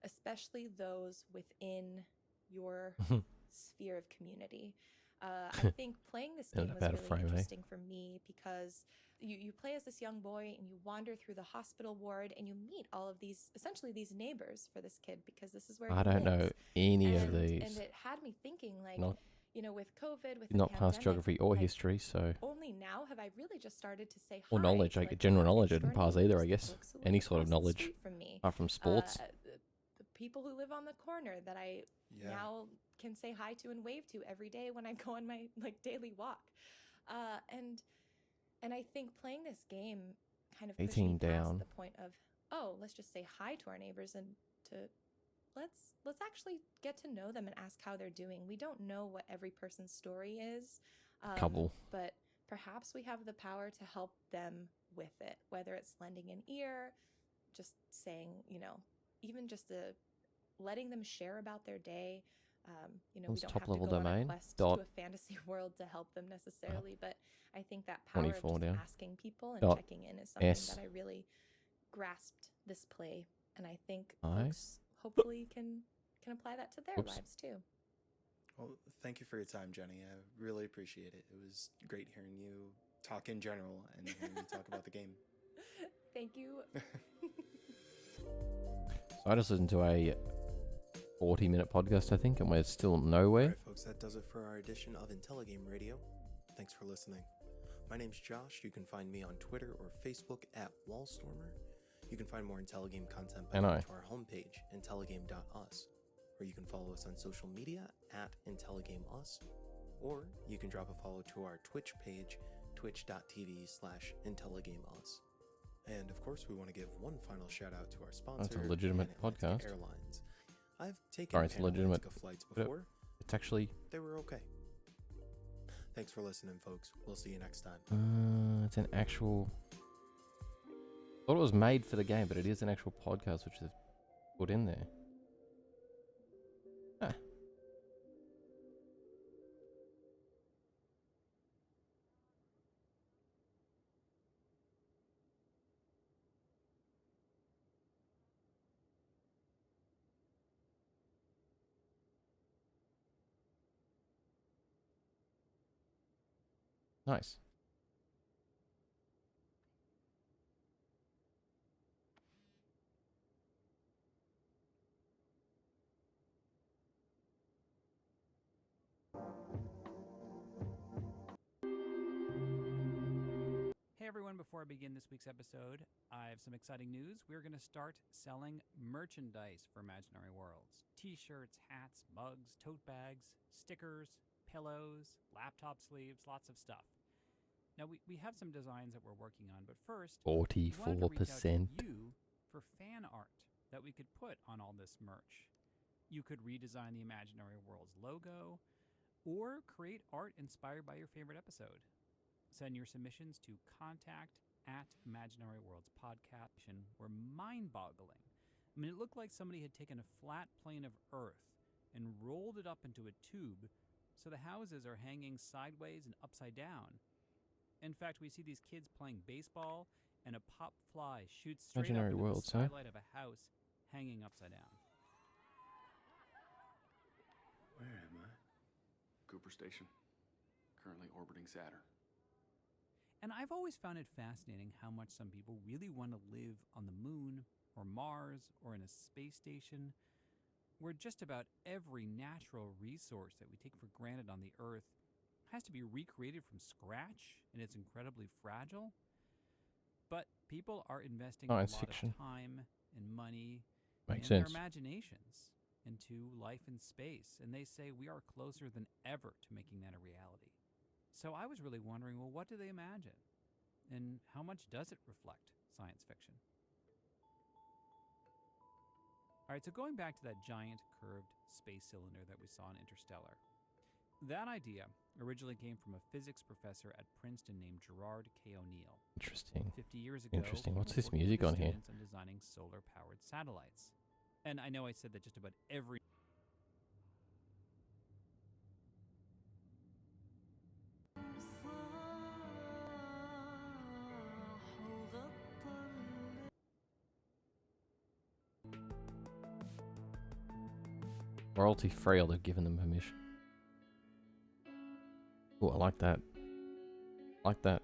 especially those within your sphere of community. I think playing this game was really interesting for me because you play as this young boy and you wander through the hospital ward and you meet all of these, essentially these neighbors for this kid, because this is where I he don't know lives. any of these. And it had me thinking, like, Not- with COVID, with Not the past pandemic, geography or like, history, so... only now have I really just started to say hi. Or knowledge, to, like general knowledge. I didn't next-door pass either, neighbors, I the guess. folks who live Any sort of across the knowledge. street from me, Apart from sports. the people who live on the corner that I now can say hi to and wave to every day when I go on my daily walk. And I think playing this game kind of pushed me past the point of, oh, let's just say hi to our neighbors, and to let's actually get to know them and ask how they're doing. We don't know what every person's story is. Couple. But perhaps we have the power to help them with it, whether it's lending an ear, just saying, even just letting them share about their day. We don't have to go on a quest to a fantasy world to help them necessarily, but I think that power of just asking people and checking in is something that I really grasped this play, and I think folks hopefully can apply that to their lives too. Well, thank you for your time, Jenny. I really appreciate it. It was great hearing you talk in general and hearing you talk about the game. Thank you. So I just listened to a 40-minute podcast, I think, and we're still nowhere. All right, folks, that does it for our edition of IntelliGame Radio. Thanks for listening. My name's Josh. You can find me on Twitter or Facebook at Wallstormer. You can find more IntelliGame content by going to our homepage, intelligame.us, or you can follow us on social media at IntelliGameUs, or you can drop a follow to our Twitch page, twitch.tv/IntelliGameUs. And of course, we want to give one final shout out to our sponsor, That's a legitimate podcast. Airlines. I've taken it's legitimate flights before. It's actually... They were okay. Thanks for listening, folks. We'll see you next time. It's an actual... I thought it was made for the game, but it is an actual podcast which they've put in there. Ah. Nice. before I begin this week's episode, I have some exciting news. We're going to start selling merchandise for Imaginary Worlds. T-shirts, hats, mugs, tote bags, stickers, pillows, laptop sleeves, lots of stuff. Now, we have some designs that we're working on, but first, we wanted to reach out to 44%. you for fan art that we could put on all this merch. You could redesign the Imaginary Worlds logo or create art inspired by your favorite episode. Send your submissions to contact@imaginaryworldspodcast. Were mind-boggling. I mean, it looked like somebody had taken a flat plane of Earth and rolled it up into a tube, so the houses are hanging sideways and upside down. In fact, we see these kids playing baseball, and a pop fly shoots straight up Imaginary into Worlds, the huh? skylight of a house hanging upside down. Where am I? Cooper Station. Currently orbiting Saturn. And I've always found it fascinating how much some people really want to live on the moon or Mars or in a space station, where just about every natural resource that we take for granted on the Earth has to be recreated from scratch, and it's incredibly fragile. But people are investing Science a lot fiction. of time and money Makes and their sense. imaginations into life in space, and they say we are closer than ever to making that a reality. So I was really wondering, well, what do they imagine? And how much does it reflect science fiction? All right, so going back to that giant curved space cylinder that we saw in Interstellar, that idea originally came from a physics professor at Princeton named Gerard K. O'Neill. Interesting. 50 years ago, Interesting. he What's was this working with music his on here? students on designing solar-powered satellites. And I know I said that just about every Royalty free, they've given them permission. Oh, I like that. Like that.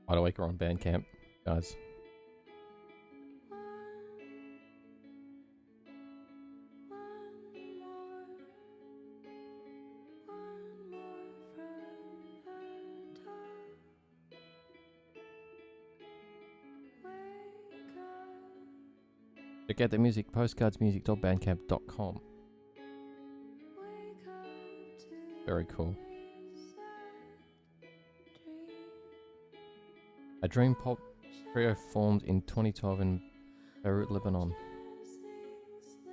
Wide Awake are on Bandcamp, guys. Check out the music, postcardsmusic.bandcamp.com. Very cool. A dream pop trio formed in 2012 in Beirut, Lebanon.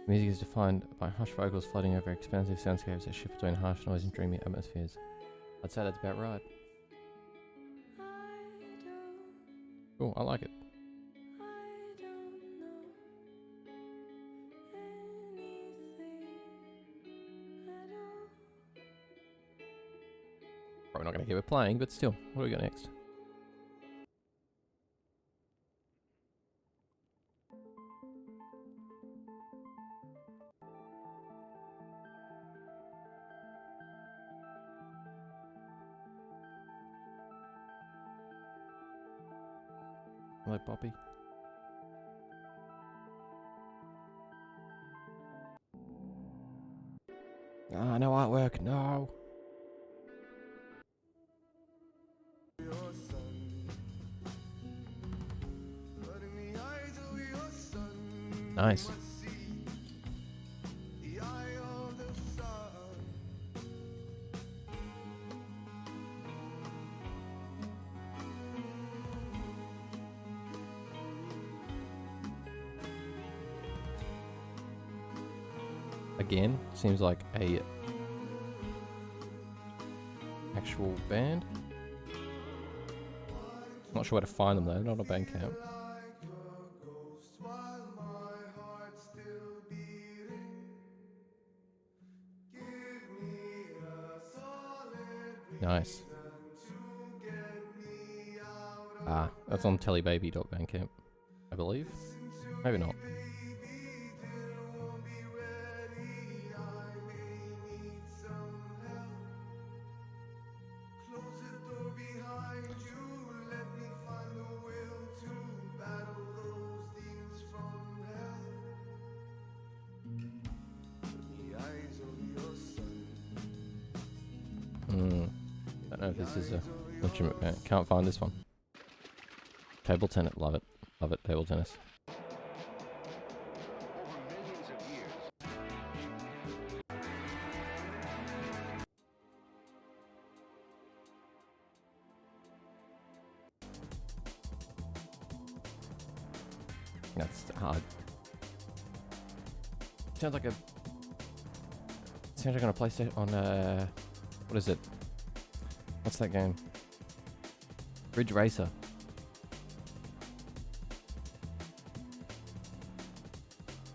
The music is defined by hushed vocals floating over expansive soundscapes that shift between harsh noise and dreamy atmospheres. I'd say that's about right. Cool, I like it. Probably not going to keep it playing, but still, what do we got next? Hello, Poppy. Ah, no artwork, no. Nice. Again, seems like a actual band. Not sure where to find them though, not a Bandcamp. Nice. Ah, that's on tellybaby.bandcamp, I believe. Maybe not. don't know if this is a legitimate map. Can't find this one. Table tennis, love it. Love it, table tennis. That's hard. Sounds like a on a PlayStation on what is it? What's that game? Ridge Racer.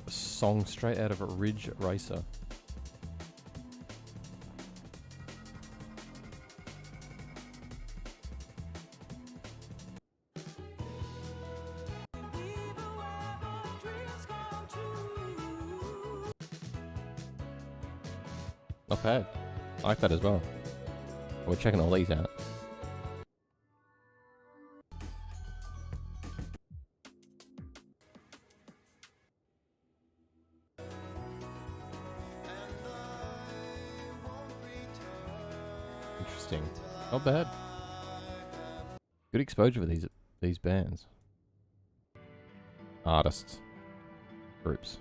A song straight out of a Ridge Racer. Not bad. I like that as well. We're checking all these out. Interesting. Not bad. Good exposure for these bands. Artists. Groups.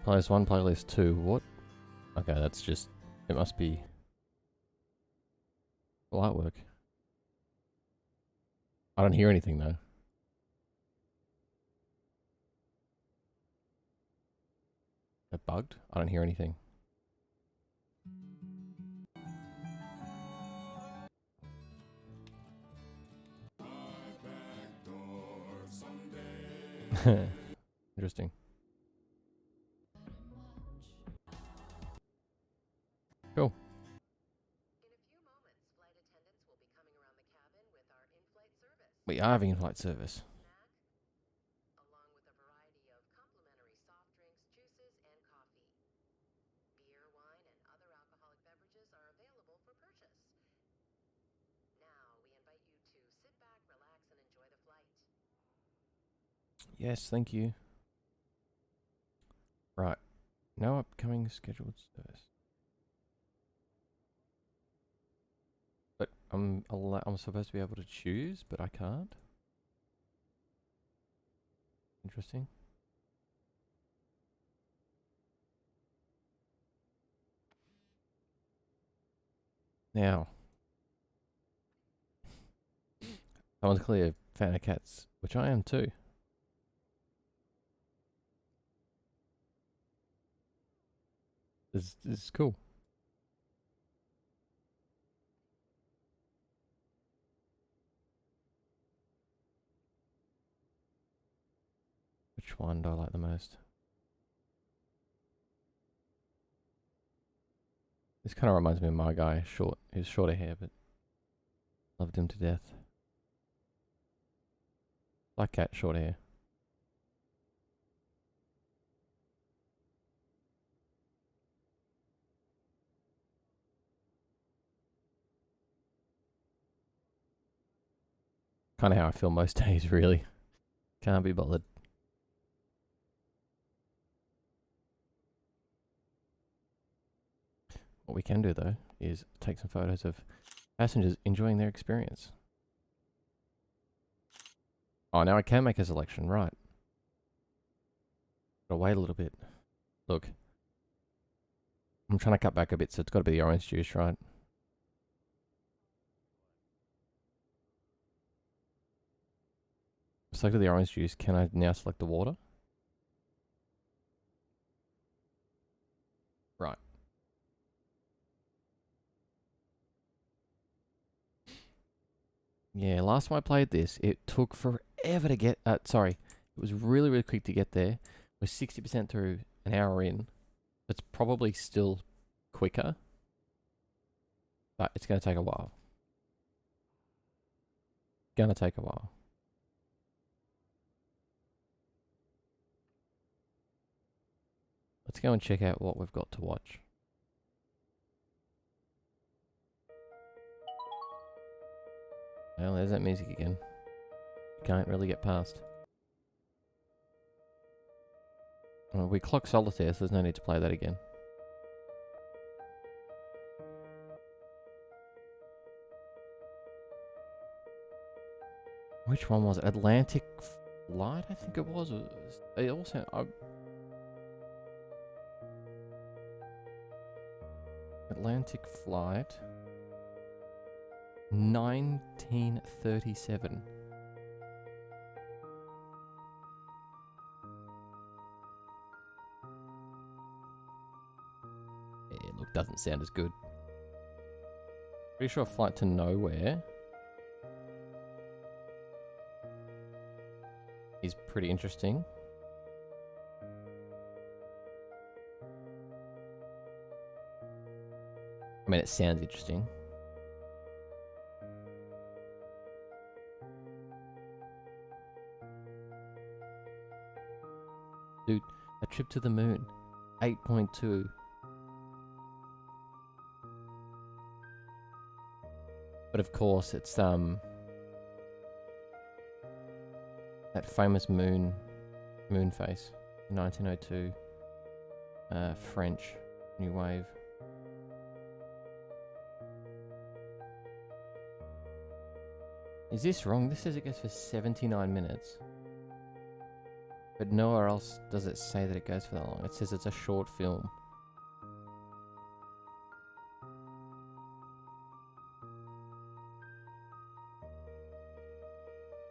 Playlist 1, playlist 2. What? Okay, that's just... It must be... artwork. I don't hear anything though. It bugged? I don't hear anything. Interesting. Cool. In a few moments, flight attendants will be coming around the cabin with our in-flight service. We are having in-flight service. Along with a variety of complimentary soft drinks, juices, and coffee. Beer, wine, and other alcoholic beverages are available for purchase. Now, we invite you to sit back, relax, and enjoy the flight. Yes, thank you. Right. No upcoming scheduled service. But I'm supposed to be able to choose, but I can't. Interesting. Now, someone's clearly a fan of cats, which I am too. This is cool. Which one do I like the most? This kind of reminds me of my guy, short. He's shorter hair, but loved him to death. Black cat, short hair. Kind of how I feel most days, really. Can't be bothered. What we can do, though, is take some photos of passengers enjoying their experience. Oh, now I can make a selection, right. Gotta wait a little bit. Look. I'm trying to cut back a bit, so it's got to be the orange juice, right? Selected the orange juice. Can I now select the water? Right. Yeah, last time I played this, it took forever to get... sorry. It was really, really quick to get there. We're 60% through, an hour in. It's probably still quicker. But it's going to take a while. Gonna take a while. Let's go and check out what we've got to watch. Well, there's that music again. can't really get past. Well, we clock solitaire, so there's no need to play that again. Which one was it? Atlantic Flight, I think it was. It also... Atlantic Flight... 1937. Yeah, look, doesn't sound as good. Pretty sure Flight to Nowhere is pretty interesting. I mean, it sounds interesting. Dude, A Trip to the Moon, 8.2. But of course, it's that famous moon face, 1902, French New Wave. Is this wrong? This says it goes for 79 minutes. But nowhere else does it say that it goes for that long. It says it's a short film.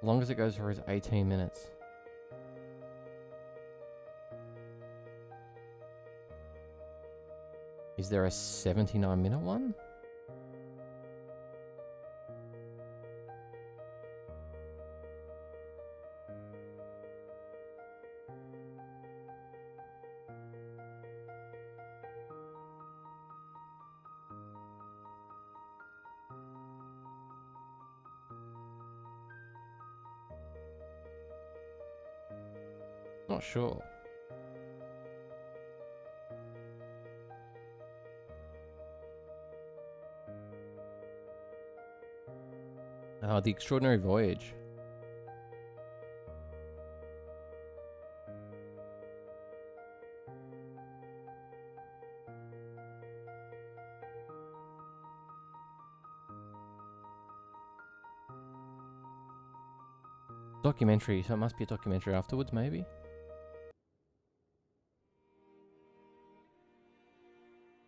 Longest it goes for is 18 minutes. Is there a 79-minute one? Not sure. Oh, The Extraordinary Voyage. Documentary, so it must be a documentary afterwards, maybe?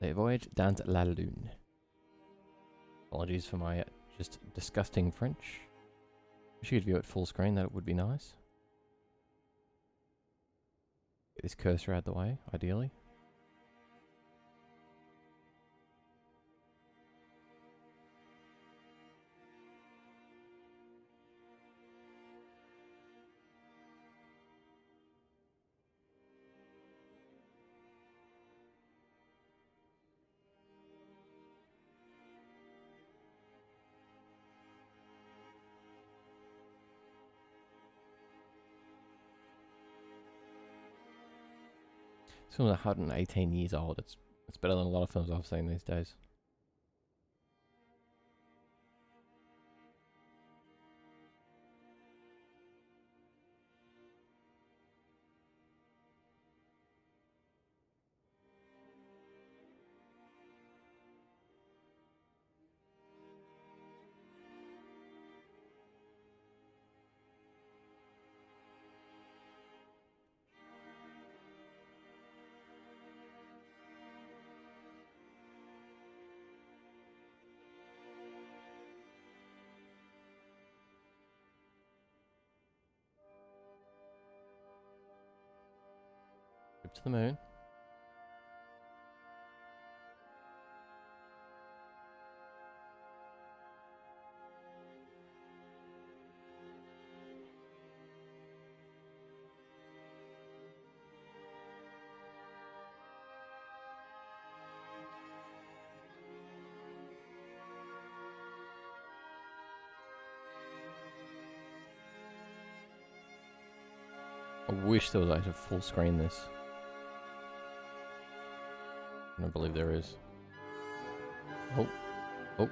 The Voyage dans la Lune. Apologies for my just disgusting French. Wish you could view it full screen, that would be nice. Get this cursor out of the way, ideally. This film is 118 years old. It's better than a lot of films I've seen these days. Trip to the Moon. I wish there was a way to full screen this. I don't believe there is. Oh. Oh.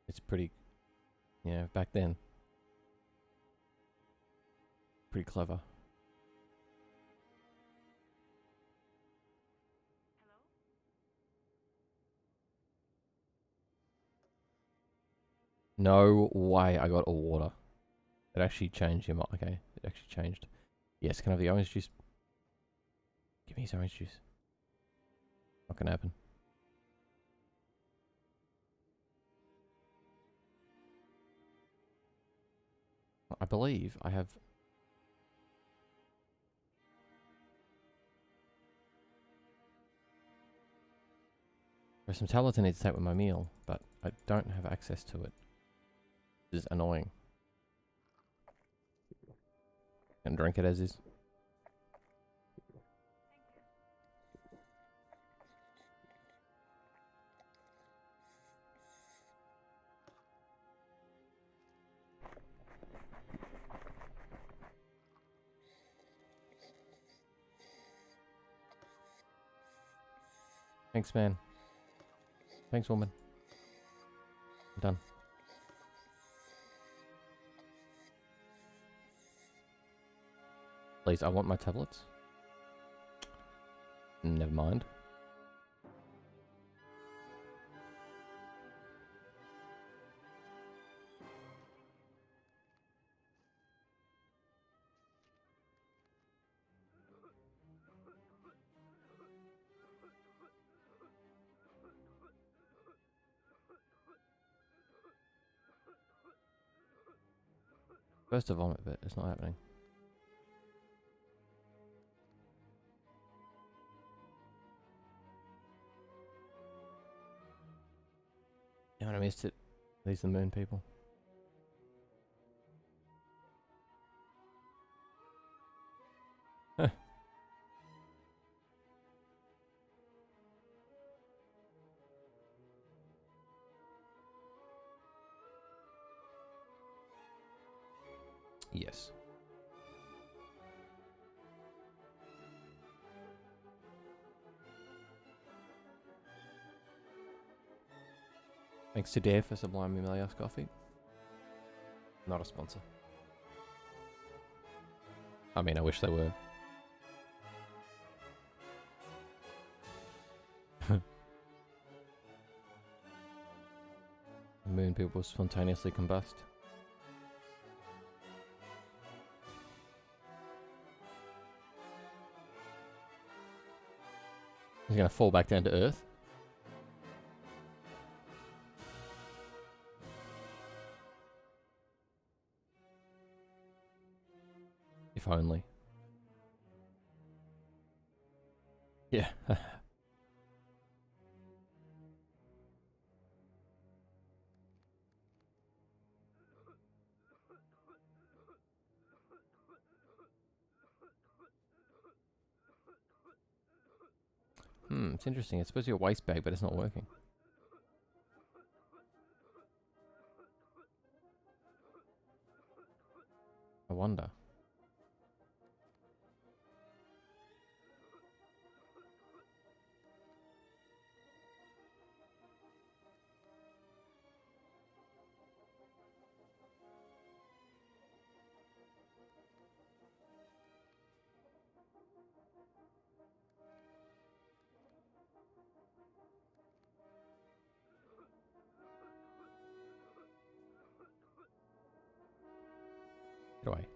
It's pretty, yeah, back then. Pretty clever. No way I got a water. It actually changed him. Okay, it actually changed. Yes, can I have the orange juice? Give me his orange juice. Not gonna happen. I believe I have... There's some tablets I need to take with my meal, but I don't have access to it. This is annoying. And drink it as is. Thanks, man. Thanks, woman. I'm done. Please, I want my tablets. Never mind. First to vomit, but it's not happening. Damn it, I missed it. These are the moon people. Huh. Yes. Thanks to Dare for supplying me Melios coffee. Not a sponsor. I mean, I wish they were. Moon people spontaneously combust. He's gonna fall back down to Earth. If only. Yeah. It's interesting. It's supposed to be a waste bag, but it's not working. I wonder. Get away.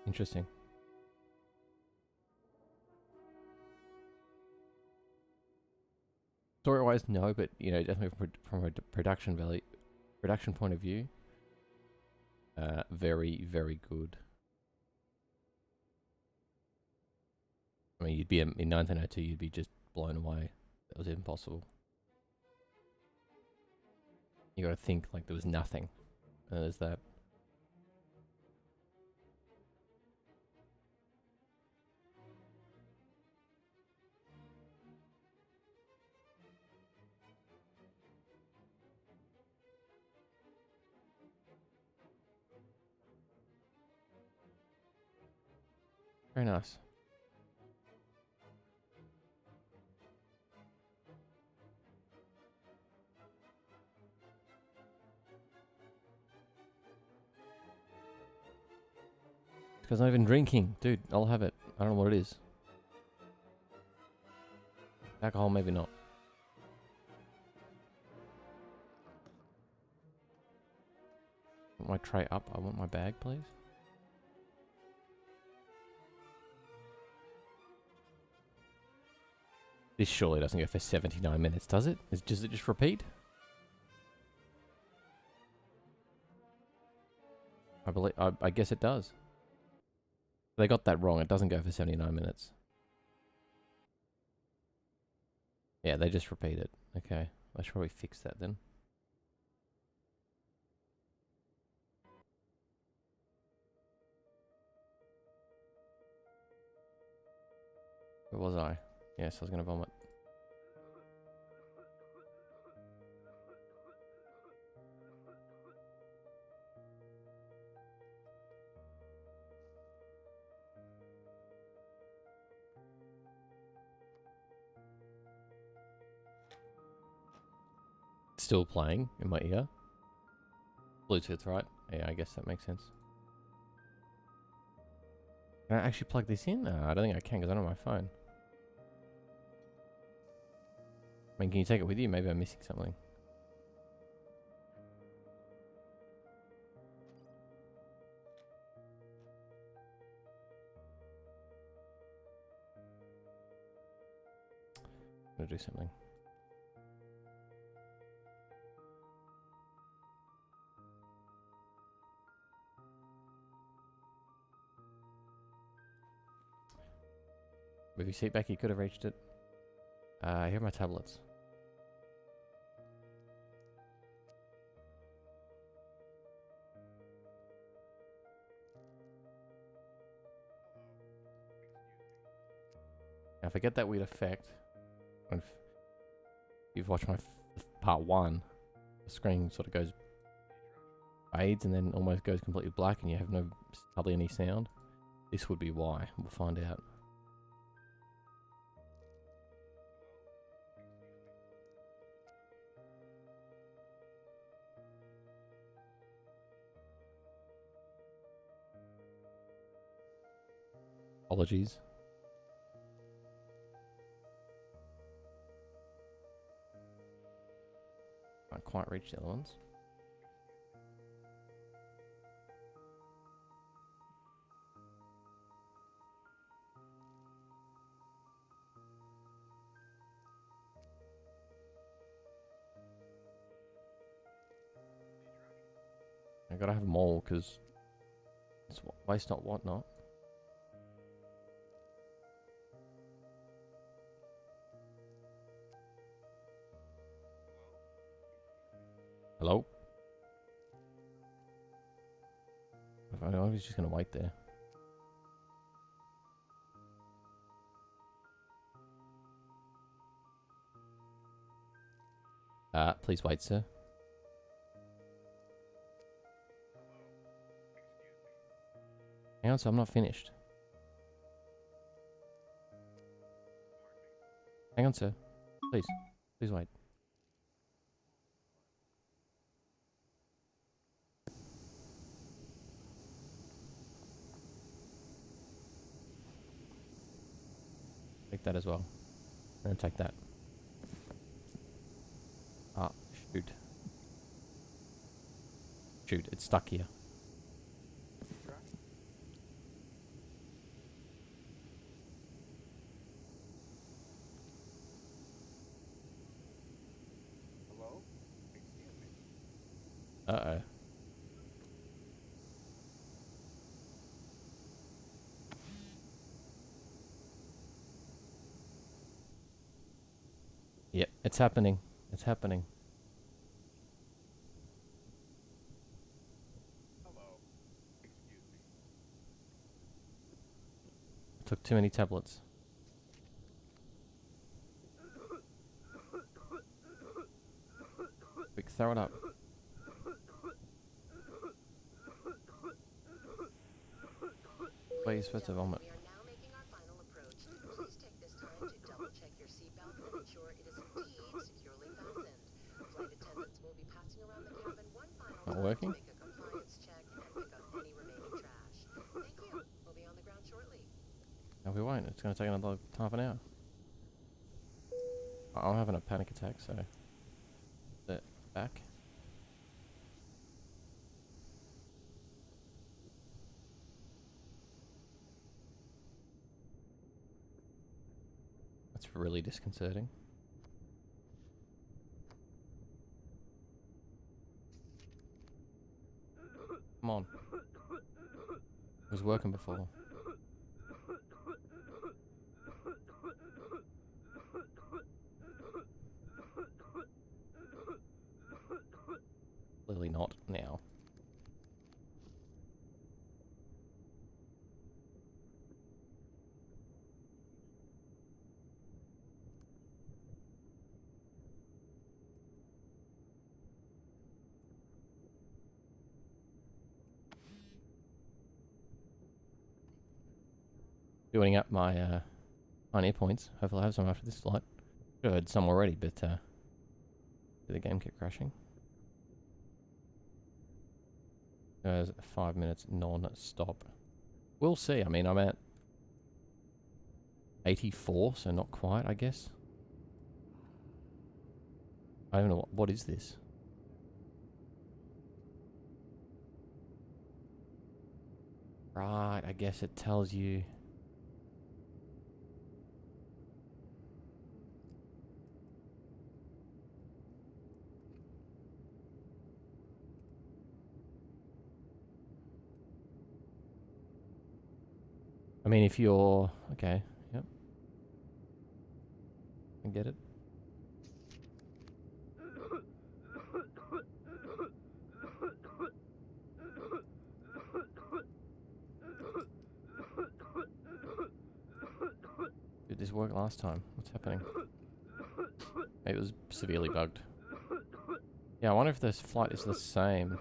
Interesting. Story-wise, no, but you know, definitely from a production value, production point of view, very, very good. I mean, you'd be in 1902, you'd be just blown away. That was impossible. You got to think like there was nothing, and there's that. Very nice. Because I'm not even drinking. Dude, I'll have it. I don't know what it is. Alcohol, maybe not. Want my tray up? I want my bag, please. This surely doesn't go for 79 minutes, does it? Does it just repeat? I guess it does. They got that wrong. It doesn't go for 79 minutes. Yeah, they just repeat it. Okay. I should probably fix that then. Where was I? Yes, I was going to vomit. Still playing in my ear. Bluetooth, right? Yeah, I guess that makes sense. Can I actually plug this in? No, I don't think I can because I don't have my phone. I mean, can you take it with you? Maybe I'm missing something. I'm gonna do something. Move your seat back, you could have reached it. Here are my tablets. Now, if I get that weird effect, if you've watched my part 1, the screen sort of goes fades and then almost goes completely black and you have hardly any sound. This would be why. We'll find out. Apologies. Can't quite reach the other ones. I gotta have them all because it's waste not, want not. Hello? I was just gonna wait there. Please wait, sir. Hang on, sir, I'm not finished. Hang on, sir. Please. Please wait. Take that as well. And take that. Ah, shoot. Shoot, it's stuck here. Hello? Excuse me. Uh-oh. Yep, it's happening. It's happening. Hello. Excuse me. Took too many tablets. Quick, throw it up. Where are you supposed to vomit? We are now making our final approach. Please take this time to double check your seatbelt and ensure it is indeed securely fastened. Flight attendants will be passing around the cabin one final Not time working? to make a compliance check and pick up any remaining trash. Thank you. we won't. It's going to take another half an hour. I'm having a panic attack, so... back. That's really disconcerting. Come on. It was working before. Clearly not now. Building up my pioneer points. Hopefully I have some after this flight. Should have had some already, but the game kept crashing. There's 5 minutes non-stop. We'll see. I mean, I'm at 84, so not quite, I guess. I don't know. What is this? Right, I guess it tells you... I mean, if you're... Okay, yep. I get it. Did this work last time? What's happening? Maybe it was severely bugged. Yeah, I wonder if this flight is the same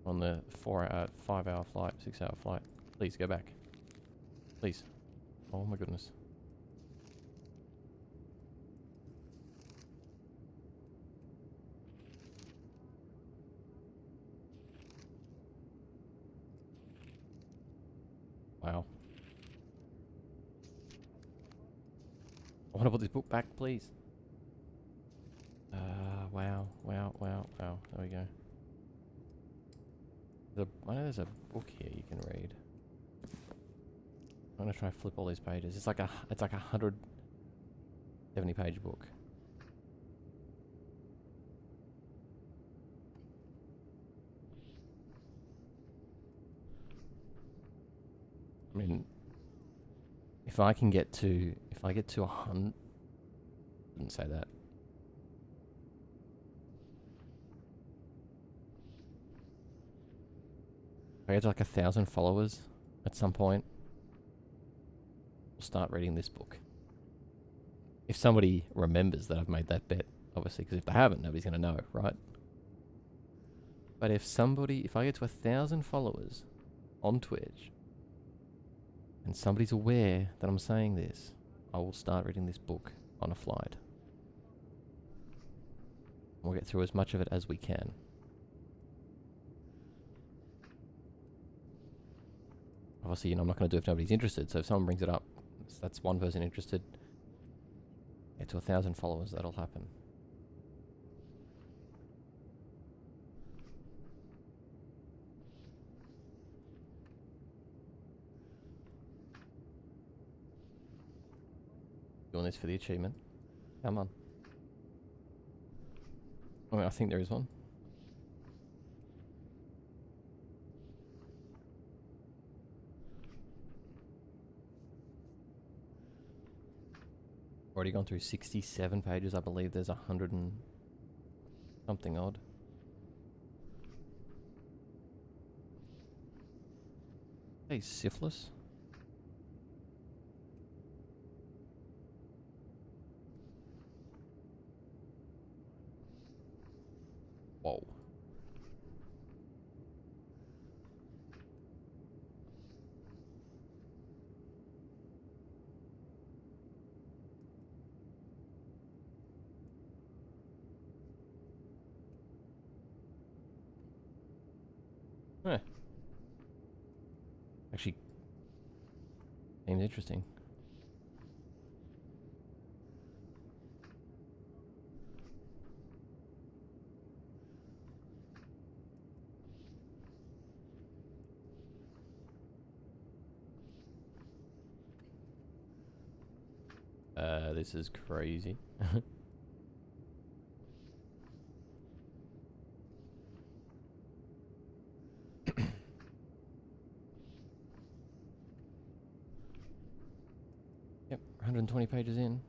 on the 5-hour flight, 6-hour flight. Please, go back. Please. Oh my goodness. Wow. I want to put this book back, please. Wow, wow, wow, wow. There we go. I know there's a book here you can read. I'm gonna try to flip all these pages. It's like a 170-page book. I mean, if I get to 100, didn't say that. If I get to like 1,000 followers at some point, I'll start reading this book. If somebody remembers that I've made that bet, obviously, because if they haven't, nobody's going to know, right? But if I get to 1,000 followers on Twitch, and somebody's aware that I'm saying this, I will start reading this book on a flight. We'll get through as much of it as we can. Obviously, I'm not going to do it if nobody's interested, so if someone brings it up, that's one person interested. Get to 1,000 followers, that'll happen. Doing this for the achievement. Come on. I mean, I think there is one. Already gone through 67 pages. I believe there's 100 and something odd. Hey, syphilis? Whoa. Huh. Actually, Seems interesting. This is crazy. Yep, 120 pages in.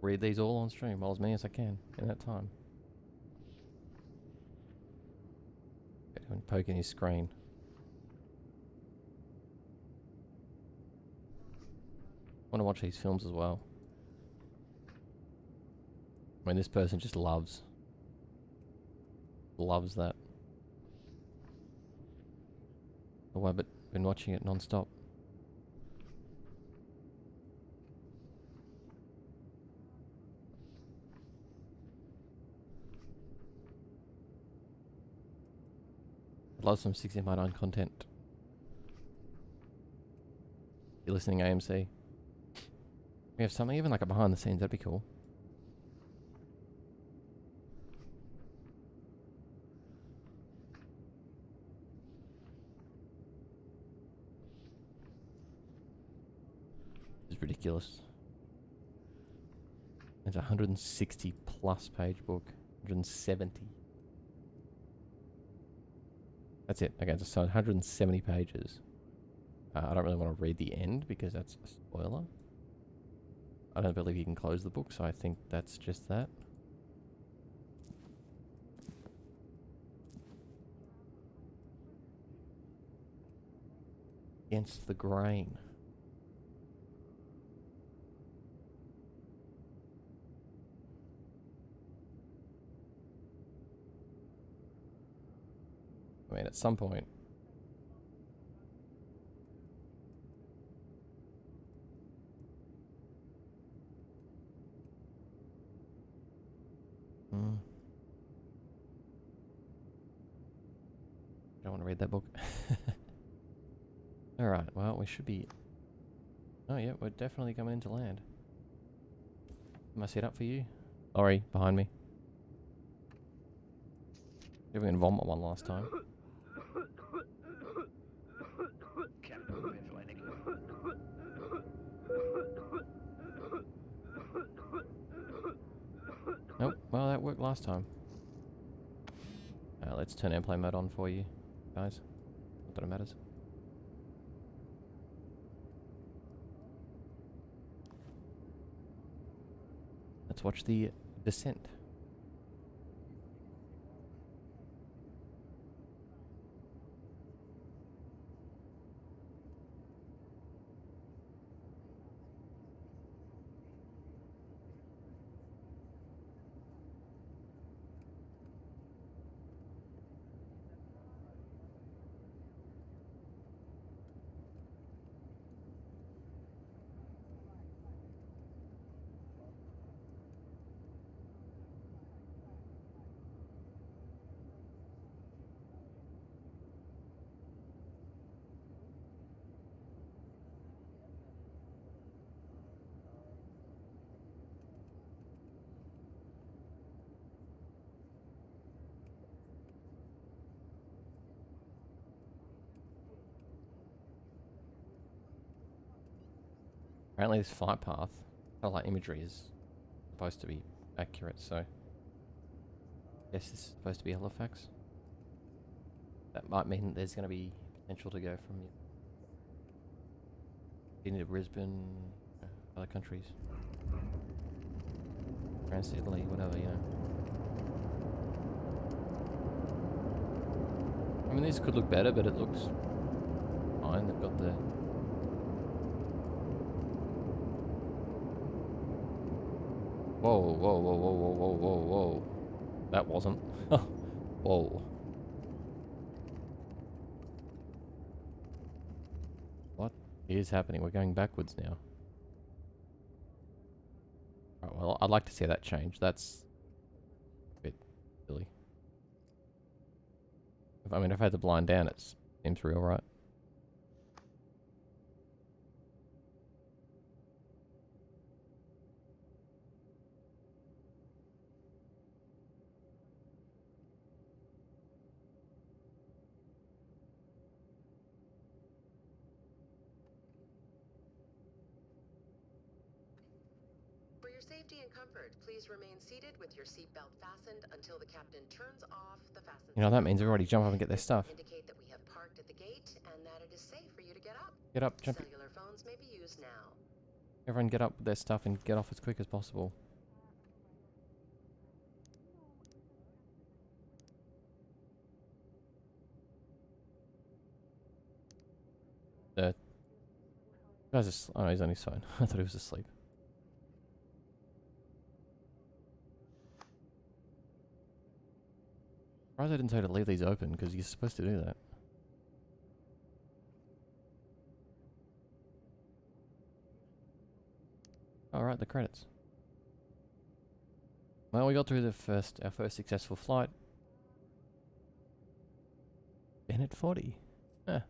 Read these all on stream, well, as many as I can in that time. Anyone poking his screen. I want to watch these films as well. I mean, this person just loves that. Oh, I've been watching it non-stop. I'd love some 16x9 content. You're listening, AMC. We have something, even like a behind the scenes, that'd be cool. It's ridiculous. It's a 160 plus page book. 170. That's it. Okay, so 170 pages. I don't really want to read the end because that's a spoiler. I don't believe you can close the book, so I think that's just that. Against the grain. I mean, at some point. I don't want to read that book. Alright, well, we should be... Oh, yeah, we're definitely coming into land. Am I set up for you? Ori, behind me. You were going to vomit one last time. Nope, well, that worked last time. Let's turn airplay mode on for you, guys. Not that it matters. Let's watch the descent. Apparently this flight path, satellite imagery is supposed to be accurate, so... Yes, this is supposed to be Halifax. That might mean that there's going to be potential to go from Sydney to Brisbane, other countries. France, Italy, whatever, you know. I mean, this could look better, but it looks fine. They've got the... Whoa, whoa, whoa, whoa, whoa, whoa, whoa, whoa. That wasn't. Whoa. What is happening? We're going backwards now. Alright, well, I'd like to see that change. That's a bit silly. I mean, if I had the blind down, it seems real, right? For your safety and comfort, please remain seated with your seatbelt fastened until the captain turns off the fasten. You know, that means everybody jump up and get their This will stuff. indicate that we have parked at the gate and that it is safe for you to get up. Get up, jump. Cellular phones may be used now. Everyone get up with their stuff and get off as quick as possible. The guy's asleep. Oh, no, he's on his phone. I thought he was asleep. Surprised I didn't say to leave these open, because you're supposed to do that. Alright, the credits. Well, we got through our first successful flight. Bennett 40. Huh.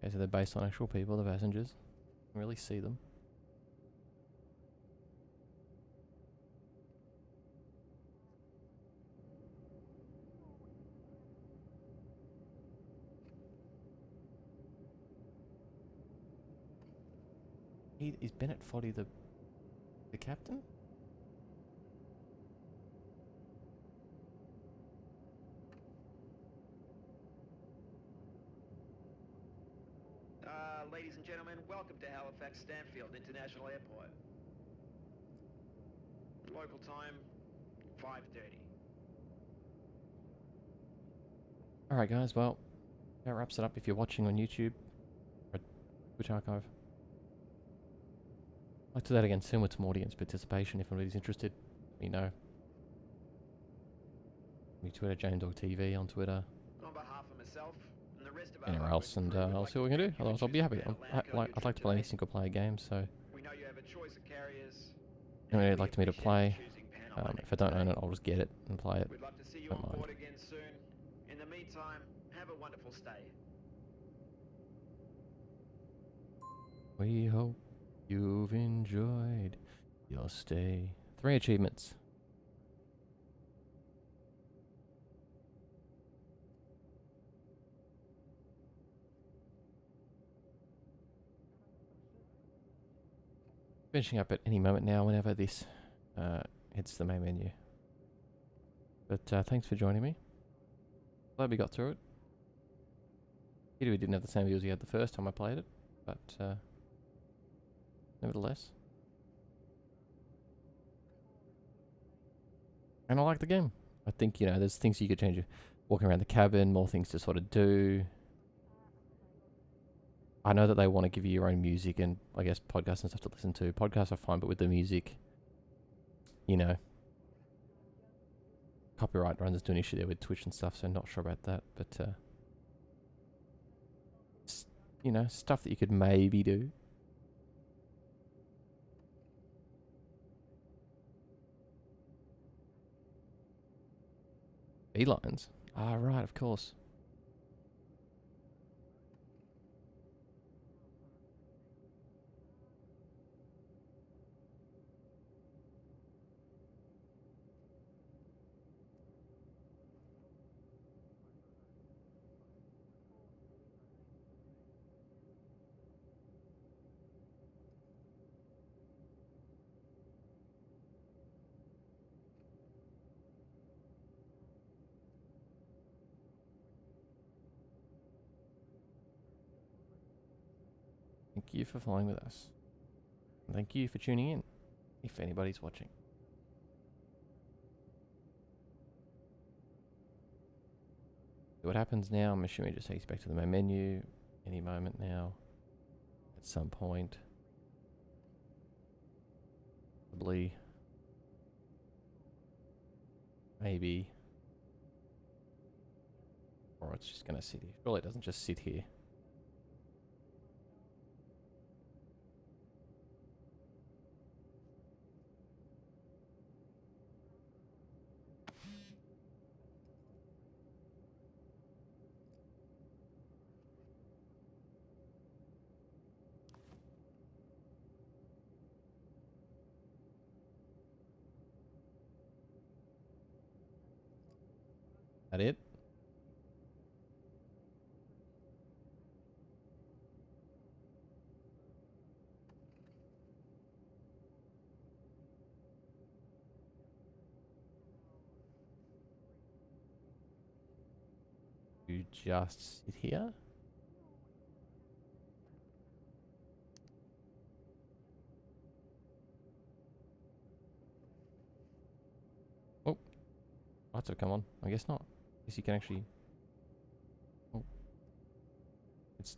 Okay, so they're based on actual people, the passengers. You can really see them. Is Bennett 40 the captain? Ladies and gentlemen, welcome to Halifax Stanfield International Airport. Local time, 5:30. Alright guys, well, that wraps it up if you're watching on YouTube or Twitch archive. I'd like to do that again soon with some audience participation if anybody's interested. Let me know. Me Twitter, JaneDogTV on Twitter. On behalf of myself and the rest of our Anywhere else, and I'll see what we can do. Otherwise, I'll be happy. I'd like to play any single player game, so we know you have a choice of carriers. anybody would like me to play. If I don't own it, I'll just get it and play it. We'd love to see you Don't on mind. board again soon. In the meantime, have a wonderful stay. We hope you've enjoyed your stay. 3 achievements. Finishing up at any moment now whenever this hits the main menu. But thanks for joining me. Glad we got through it. Pity we didn't have the same views we had the first time I played it, but nevertheless. And I like the game. I think, you know, there's things you could change. Walking around the cabin, more things to sort of do. I know that they want to give you your own music and, I guess, podcasts and stuff to listen to. Podcasts are fine, but with the music, you know, copyright runs into an issue there with Twitch and stuff, so not sure about that. But, you know, stuff that you could maybe do. Beelines? Ah, right, of course. Thank you for following with us. And thank you for tuning in, if anybody's watching. See what happens now. I'm assuming it just takes you back to the main menu any moment now. At some point. Probably. Maybe. Or it's just going to sit here. Surely it doesn't just sit here. That it? You just sit here? Oh, lights have come on. I guess not. I guess you can actually. Oh, it's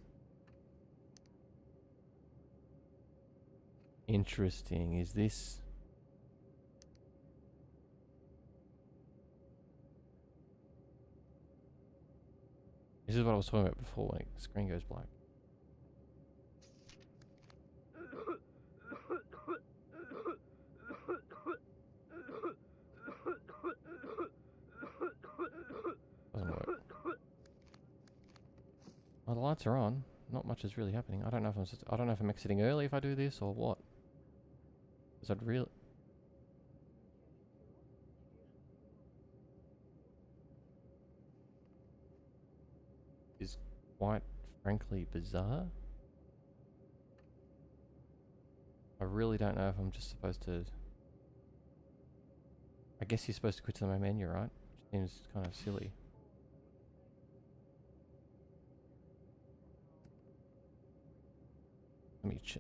interesting. Is this? This is what I was talking about before when the screen goes black. Doesn't work. Well, the lights are on. Not much is really happening. I don't know if I don't know if I'm exiting early if I do this or what. Because I'd really. Is quite frankly bizarre. I really don't know if I'm just supposed to. I guess you're supposed to quit to the main menu, right? Which seems kind of silly.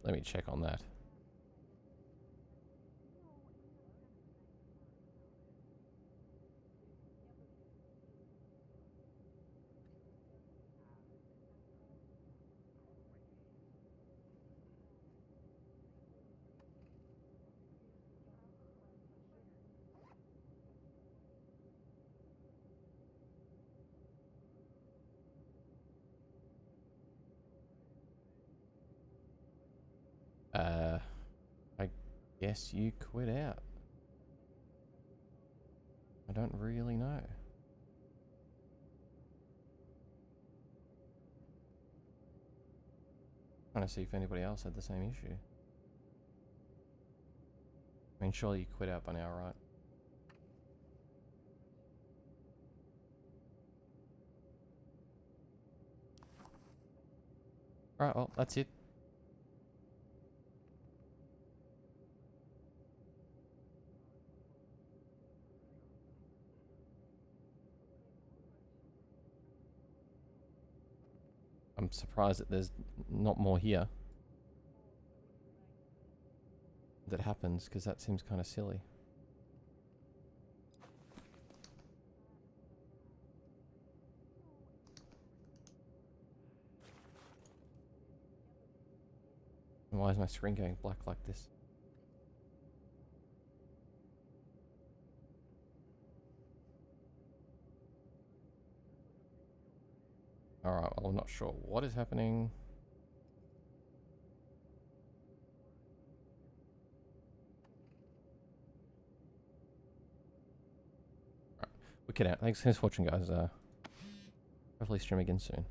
Let me check on that. I guess you quit out. I don't really know. Trying to see if anybody else had the same issue. I mean, surely you quit out by now, right? Alright, well, that's it. I'm surprised that there's not more here that happens, because that seems kind of silly. And why is my screen going black like this? Alright, well, I'm not sure what is happening. Alright, wicked out. Thanks for watching, guys. Hopefully stream again soon.